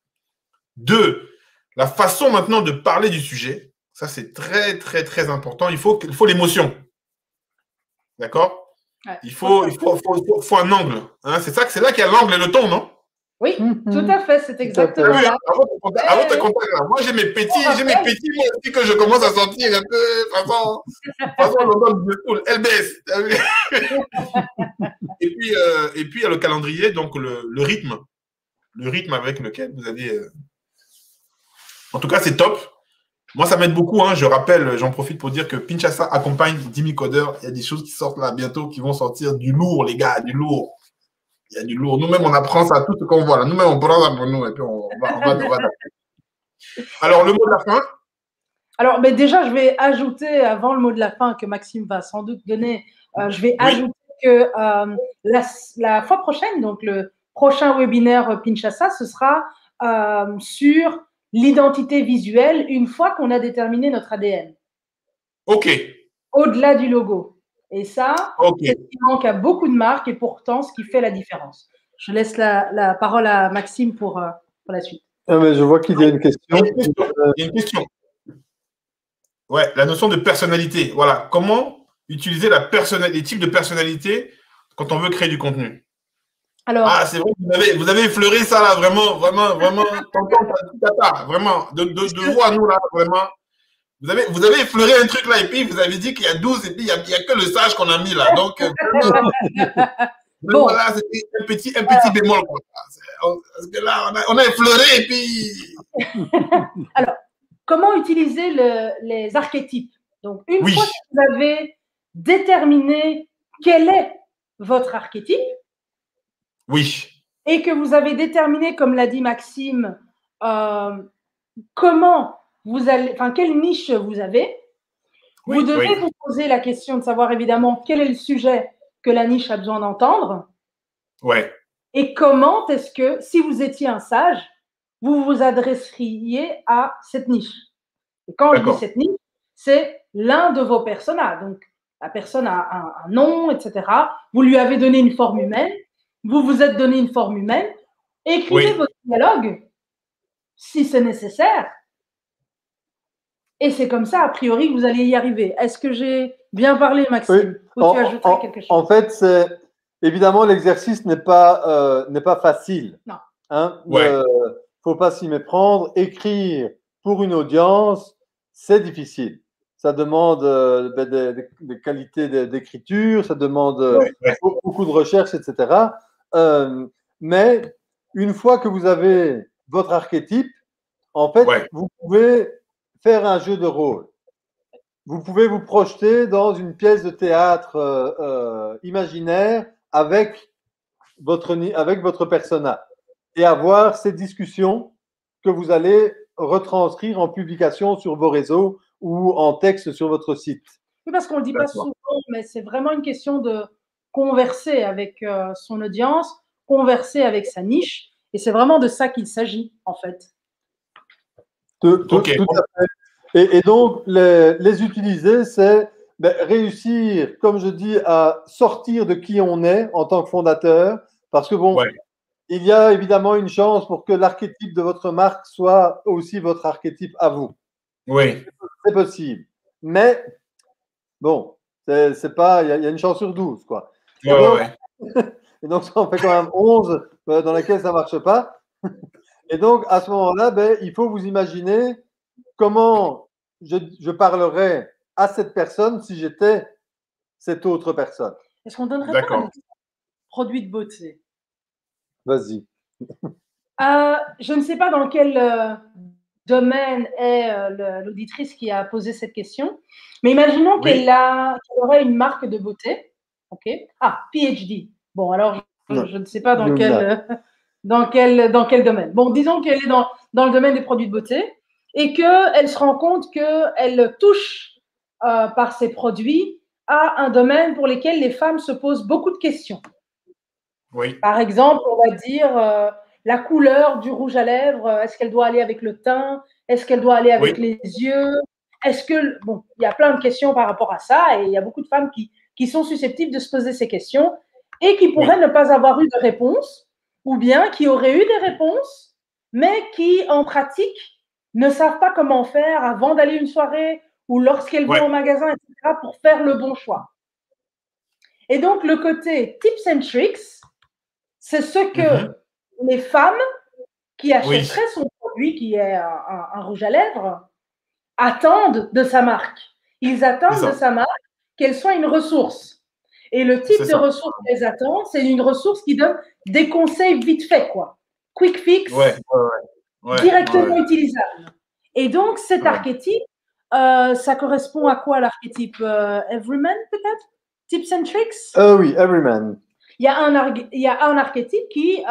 2, la façon maintenant de parler du sujet. Ça, c'est très, très, très important. Il faut l'émotion. D'accord? Ouais. Il faut un angle. Hein? C'est là qu'il y a l'angle et le ton, non? Oui, tout à fait. C'est exactement ça. là. À votre contact, là. Moi, j'ai mes petits, moi aussi, que je commence à sentir un peu façon LBS. Et puis, il y a le calendrier, donc le rythme. Le rythme avec lequel vous avez. En tout cas, c'est top. Moi, ça m'aide beaucoup. Hein. Je rappelle, j'en profite pour dire que Kinshasa accompagne 10 000 codeurs. Il y a des choses qui sortent là bientôt qui vont sortir du lourd, les gars, du lourd. Il y a du lourd. Nous-mêmes, on apprend ça, tout ce qu'on voit là. Nous-mêmes, on prend ça pour nous et puis on va. Alors, le mot de la fin. Alors, mais déjà, je vais ajouter, avant le mot de la fin que Maxime va sans doute donner, je vais ajouter que la fois prochaine, donc le prochain webinaire Kinshasa, ce sera sur l'identité visuelle une fois qu'on a déterminé notre ADN. OK. Au-delà du logo. Et ça, c'est ce qui manque à beaucoup de marques et pourtant ce qui fait la différence. Je laisse la parole à Maxime pour la suite. Ah, mais je vois qu'il y a une question. Il y a une question. Ouais, la notion de personnalité. Voilà. Comment utiliser les types de personnalité quand on veut créer du contenu? Alors, c'est vrai, vous avez effleuré ça là, vraiment, vraiment, vraiment, de vous à nous là, vraiment. Vous avez effleuré un truc là, et puis vous avez dit qu'il y a 12, et puis il y a que le sage qu'on a mis là. Donc, bon. Voilà, c'était un petit bémol. Quoi. Parce que là, on a effleuré, et puis. Alors, comment utiliser les archétypes? Donc, une fois que vous avez déterminé quel est votre archétype, et que vous avez déterminé, comme l'a dit Maxime, comment vous allez, enfin, quelle niche vous avez, vous devez vous poser la question de savoir évidemment quel est le sujet que la niche a besoin d'entendre. Et comment est-ce que, si vous étiez un sage, vous vous adresseriez à cette niche. Et quand je dis cette niche, c'est l'un de vos personnages. Donc, la personne a un nom, etc. Vous lui avez donné une forme humaine. Vous vous êtes donné une forme humaine. Écrivez votre dialogue, si c'est nécessaire. Et c'est comme ça, a priori, que vous allez y arriver. Est-ce que j'ai bien parlé, Maxime? Ou tu ajouterais quelque chose? En fait, évidemment, l'exercice n'est pas facile. Non. Hein, faut pas s'y méprendre. Écrire pour une audience, c'est difficile. Ça demande des qualités d'écriture, ça demande beaucoup de recherche, etc. Mais une fois que vous avez votre archétype, en fait, vous pouvez faire un jeu de rôle. Vous pouvez vous projeter dans une pièce de théâtre imaginaire avec votre personnage et avoir ces discussions que vous allez retranscrire en publication sur vos réseaux ou en texte sur votre site. Oui, parce qu'on ne le dit pas souvent, mais c'est vraiment une question de converser avec son audience, converser avec sa niche, et c'est vraiment de ça qu'il s'agit, en fait. Tout à fait. Et donc, les utiliser, c'est réussir, comme je dis, à sortir de qui on est en tant que fondateur, parce que bon, il y a évidemment une chance pour que l'archétype de votre marque soit aussi votre archétype à vous. Oui. C'est possible. Mais bon, c'est pas, il y a une chance sur 12, quoi. Et donc, ça en fait quand même 11 dans lesquels ça ne marche pas. Et donc, à ce moment-là, il faut vous imaginer comment je parlerais à cette personne si j'étais cette autre personne. Est-ce qu'on donnerait pas un produit de beauté? Vas-y. Je ne sais pas dans quel domaine est l'auditrice qui a posé cette question, mais imaginons qu'elle aurait une marque de beauté. Ok. Ah, PhD. Bon, alors je ne sais pas dans quel domaine. Bon, disons qu'elle est dans le domaine des produits de beauté et qu'elle se rend compte qu'elle touche par ses produits à un domaine pour lequel les femmes se posent beaucoup de questions. Par exemple, on va dire la couleur du rouge à lèvres, est-ce qu'elle doit aller avec le teint? Est-ce qu'elle doit aller avec les yeux? Bon, il y a plein de questions par rapport à ça et il y a beaucoup de femmes qui sont susceptibles de se poser ces questions et qui pourraient ne pas avoir eu de réponse ou bien qui auraient eu des réponses, mais qui, en pratique, ne savent pas comment faire avant d'aller à une soirée ou lorsqu'elles vont au magasin, etc., pour faire le bon choix. Et donc, le côté tips and tricks, c'est ce que les femmes qui achèteraient son produit, qui est un rouge à lèvres, attendent de sa marque. Ils attendent de sa marque qu'elle soit une ressource. Et le type de ressource qu'elles attendent, c'est une ressource qui donne des conseils vite fait, quoi. Quick fix, directement utilisable. Et donc, cet archétype, ça correspond à quoi l'archétype? Everyman, peut-être? Tips and tricks? Oui, Everyman. Il y a un archétype qui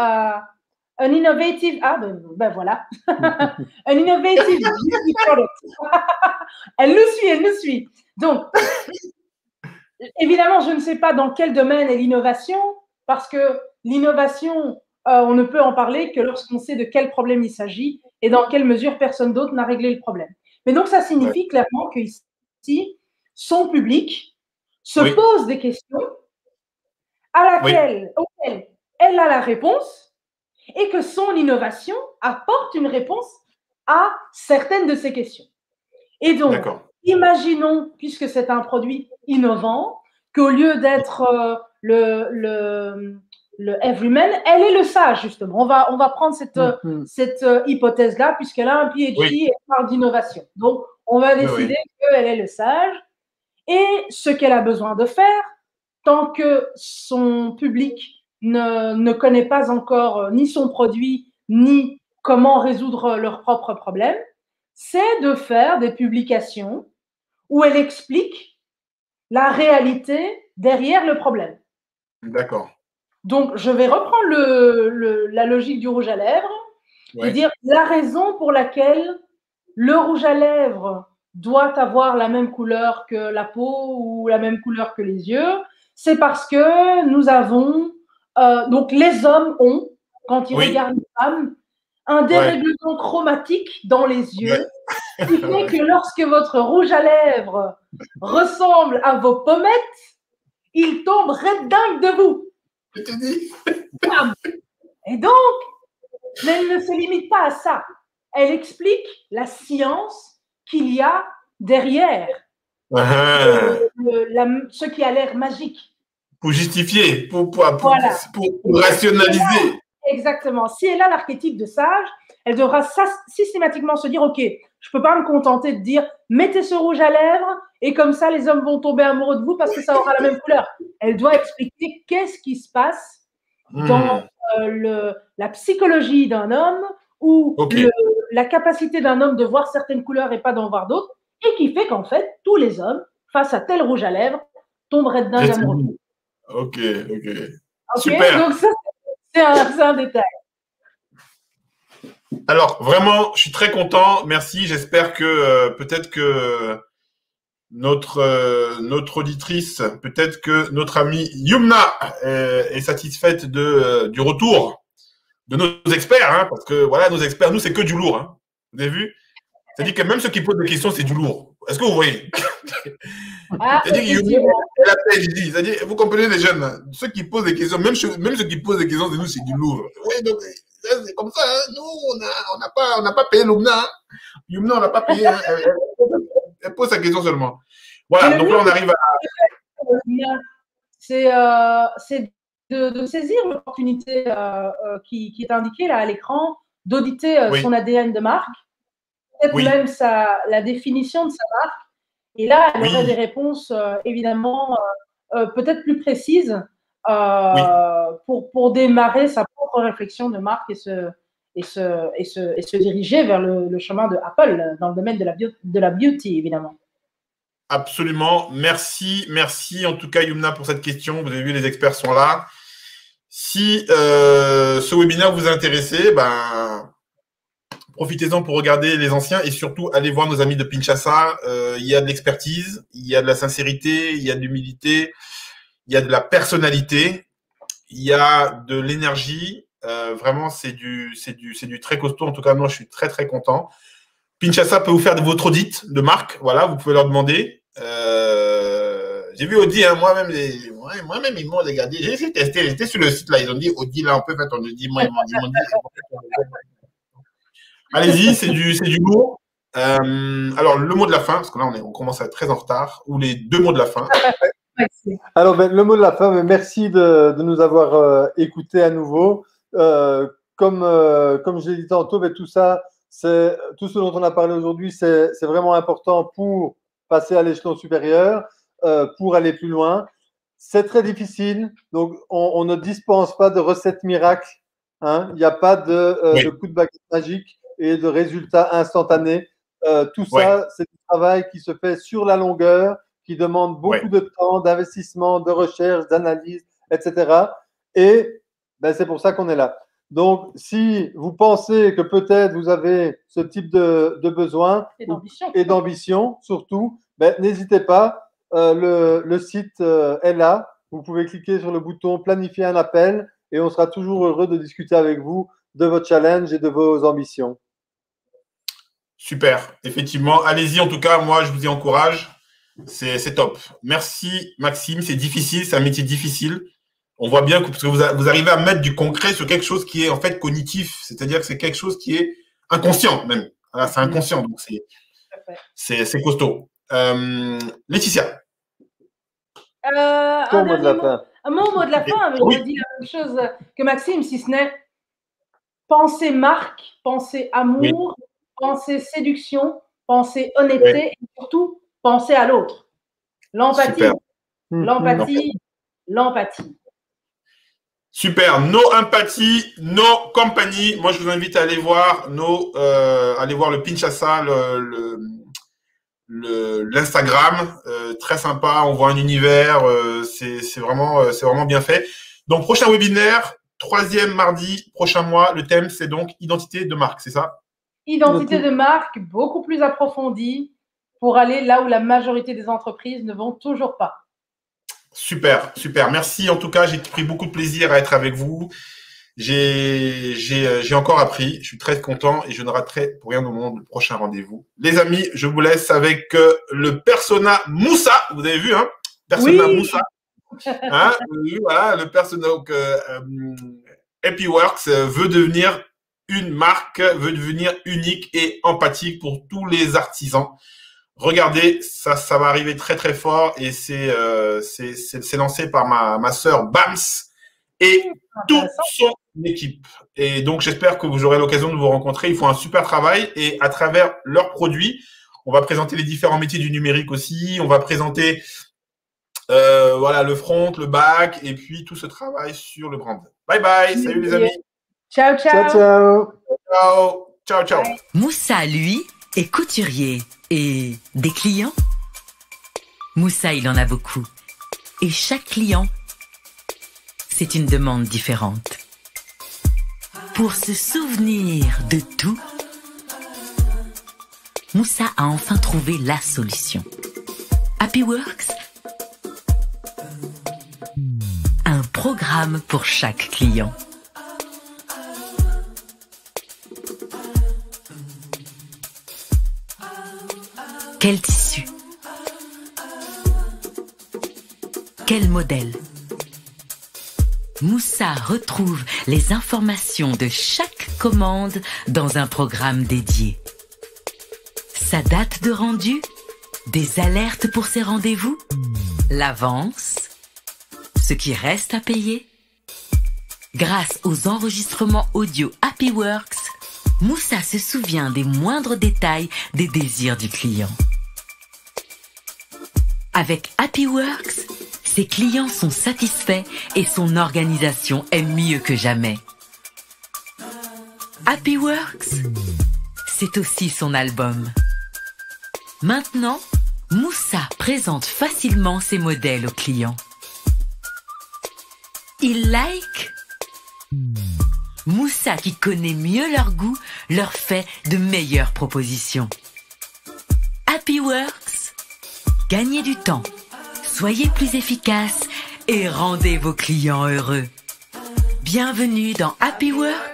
un innovative, voilà, un innovative beauty product. Elle nous suit. Donc, évidemment, je ne sais pas dans quel domaine est l'innovation, parce que l'innovation, on ne peut en parler que lorsqu'on sait de quel problème il s'agit et dans quelle mesure personne d'autre n'a réglé le problème. Mais donc, ça signifie clairement qu'ici, son public se pose des questions auxquelles elle a la réponse et que son innovation apporte une réponse à certaines de ces questions. Et donc, imaginons, puisque c'est un produit innovant, qu'au lieu d'être le everyman, elle est le sage, justement. On va prendre cette hypothèse-là, puisqu'elle a un PhD et elle parle d'innovation. Donc, on va décider qu'elle est le sage. Et ce qu'elle a besoin de faire, tant que son public ne connaît pas encore ni son produit, ni comment résoudre leurs propres problèmes, c'est de faire des publications où elle explique la réalité derrière le problème. D'accord. Donc, je vais reprendre la logique du rouge à lèvres et dire la raison pour laquelle le rouge à lèvres doit avoir la même couleur que la peau ou la même couleur que les yeux, c'est parce que nous avons, donc les hommes ont, quand ils regardent une femme, un dérèglement chromatique dans les yeux, qui fait que lorsque votre rouge à lèvres ressemble à vos pommettes, il tombe red dingue de vous. Je te dis. Et donc, elle ne se limite pas à ça. Elle explique la science qu'il y a derrière ce qui a l'air magique. Pour justifier, pour rationaliser. Exactement. Si elle a l'archétype de sage, elle devra systématiquement se dire, OK, je ne peux pas me contenter de dire, mettez ce rouge à lèvres et comme ça, les hommes vont tomber amoureux de vous parce que ça aura la même couleur. Elle doit expliquer qu'est-ce qui se passe dans la psychologie d'un homme ou la capacité d'un homme de voir certaines couleurs et pas d'en voir d'autres, et qui fait qu'en fait, tous les hommes, face à tel rouge à lèvres, tomberaient d'un amoureux. Ok. Super. Donc ça, c'est un détail. Alors, vraiment, je suis très content. Merci. J'espère que peut-être que notre auditrice, peut-être que notre amie Yumna est satisfaite du retour de nos experts, hein, parce que voilà, nos experts, nous, c'est que du lourd. Hein. Vous avez vu? C'est-à-dire que même ceux qui posent des questions, c'est du lourd. Est-ce que vous voyez? C'est-à-dire c'est-à-dire, vous comprenez les jeunes, hein, ceux qui posent des questions, même ceux qui posent des questions, c'est nous, c'est du lourd. Oui, donc c'est comme ça. Hein. Nous, on n'a pas payé Yumna. Hein. Yumna, on n'a pas payé. Hein. Elle pose sa question seulement. Voilà, donc là, on arrive à… C'est de saisir l'opportunité qui est indiquée là à l'écran, d'auditer son ADN de marque, peut-être même la définition de sa marque. Et là, elle aurait des réponses, évidemment, peut-être plus précises pour démarrer sa propre réflexion de marque et se diriger vers le chemin de Apple dans le domaine de la beauty, évidemment. Absolument. Merci en tout cas, Yumna, pour cette question. Vous avez vu, les experts sont là. Si ce webinaire vous a intéressé, profitez-en pour regarder les anciens et surtout allez voir nos amis de Pinchasa. Il y a de l'expertise, il y a de la sincérité, il y a de l'humilité, il y a de la personnalité, il y a de l'énergie. Vraiment, c'est du très costaud. En tout cas, moi, je suis très, très content. Pinchasa peut vous faire votre audit de marque. Voilà, vous pouvez leur demander. J'ai vu Audi, hein, moi-même, ils m'ont regardé. J'ai essayé de tester. J'étais sur le site là. Ils ont dit Audi, là, on peut faire ton audit. Moi, ils m'ont dit. Allez-y, c'est du lourd. Alors, le mot de la fin, parce que là, on commence à être très en retard, ou les deux mots de la fin. Alors, le mot de la fin, merci de nous avoir écoutés à nouveau. Comme je l'ai dit tantôt, tout ça, tout ce dont on a parlé aujourd'hui, c'est vraiment important pour passer à l'échelon supérieur, pour aller plus loin. C'est très difficile, donc on ne dispense pas de recettes miracles. Hein. Il n'y a pas de coup de baguette magique et de résultats instantanés. Tout ça, c'est du travail qui se fait sur la longueur, qui demande beaucoup de temps, d'investissement, de recherche, d'analyse, etc. Et c'est pour ça qu'on est là. Donc, si vous pensez que peut-être vous avez ce type de besoin et d'ambition surtout, n'hésitez pas. Le site est là. Vous pouvez cliquer sur le bouton « Planifier un appel » et on sera toujours heureux de discuter avec vous de votre challenge et de vos ambitions. Super. Effectivement, allez-y. En tout cas, moi, je vous y encourage. C'est top. Merci, Maxime. C'est difficile. C'est un métier difficile. On voit bien parce que vous arrivez à mettre du concret sur quelque chose qui est en fait cognitif. C'est-à-dire que c'est quelque chose qui est inconscient même. Voilà, c'est inconscient. Donc, c'est costaud. Laetitia. Un mot de la fin. Je dis la même chose que Maxime, si ce n'est penser marque, penser amour, penser séduction, penser honnêteté et surtout penser à l'autre. L'empathie. L'empathie. Super. No empathie, no compagnie. Moi, je vous invite à aller voir le Pinchasa, l'Instagram, très sympa, on voit un univers, c'est vraiment bien fait. Donc, prochain webinaire, 3e mardi, prochain mois, le thème, c'est donc identité de marque, c'est ça? Identité de marque beaucoup plus approfondie pour aller là où la majorité des entreprises ne vont toujours pas. Super, super. Merci. En tout cas, j'ai pris beaucoup de plaisir à être avec vous. J'ai encore appris. Je suis très content et je ne raterai pour rien au monde le prochain rendez-vous. Les amis, je vous laisse avec le persona Moussa. Vous avez vu, hein? Persona Moussa. Hein? Voilà, le persona. Donc, HappyWorks veut devenir une marque, veut devenir unique et empathique pour tous les artisans. Regardez, ça va arriver très très fort et c'est lancé par ma sœur Bams et toute son équipe. Et donc j'espère que vous aurez l'occasion de vous rencontrer. Ils font un super travail et à travers leurs produits, on va présenter les différents métiers du numérique aussi. On va présenter voilà le front, le back et puis tout ce travail sur le brand. Bye bye, salut les amis. Ciao ciao. Ciao ciao. Ciao ciao ciao. Moussa, lui, est couturier et des clients. Moussa, il en a beaucoup. Et chaque client, c'est une demande différente. Pour se souvenir de tout, Moussa a enfin trouvé la solution. HappyWorks, un programme pour chaque client. Quel tissu? Quel modèle? Moussa retrouve les informations de chaque commande dans un programme dédié. Sa date de rendu? Des alertes pour ses rendez-vous? L'avance? Ce qui reste à payer? Grâce aux enregistrements audio HappyWorks, Moussa se souvient des moindres détails des désirs du client. Avec HappyWorks, ses clients sont satisfaits et son organisation est mieux que jamais. HappyWorks, c'est aussi son album. Maintenant, Moussa présente facilement ses modèles aux clients. Ils like. Moussa, qui connaît mieux leur goût, leur fait de meilleures propositions. HappyWorks, gagnez du temps, soyez plus efficace et rendez vos clients heureux. Bienvenue dans HappyWorks.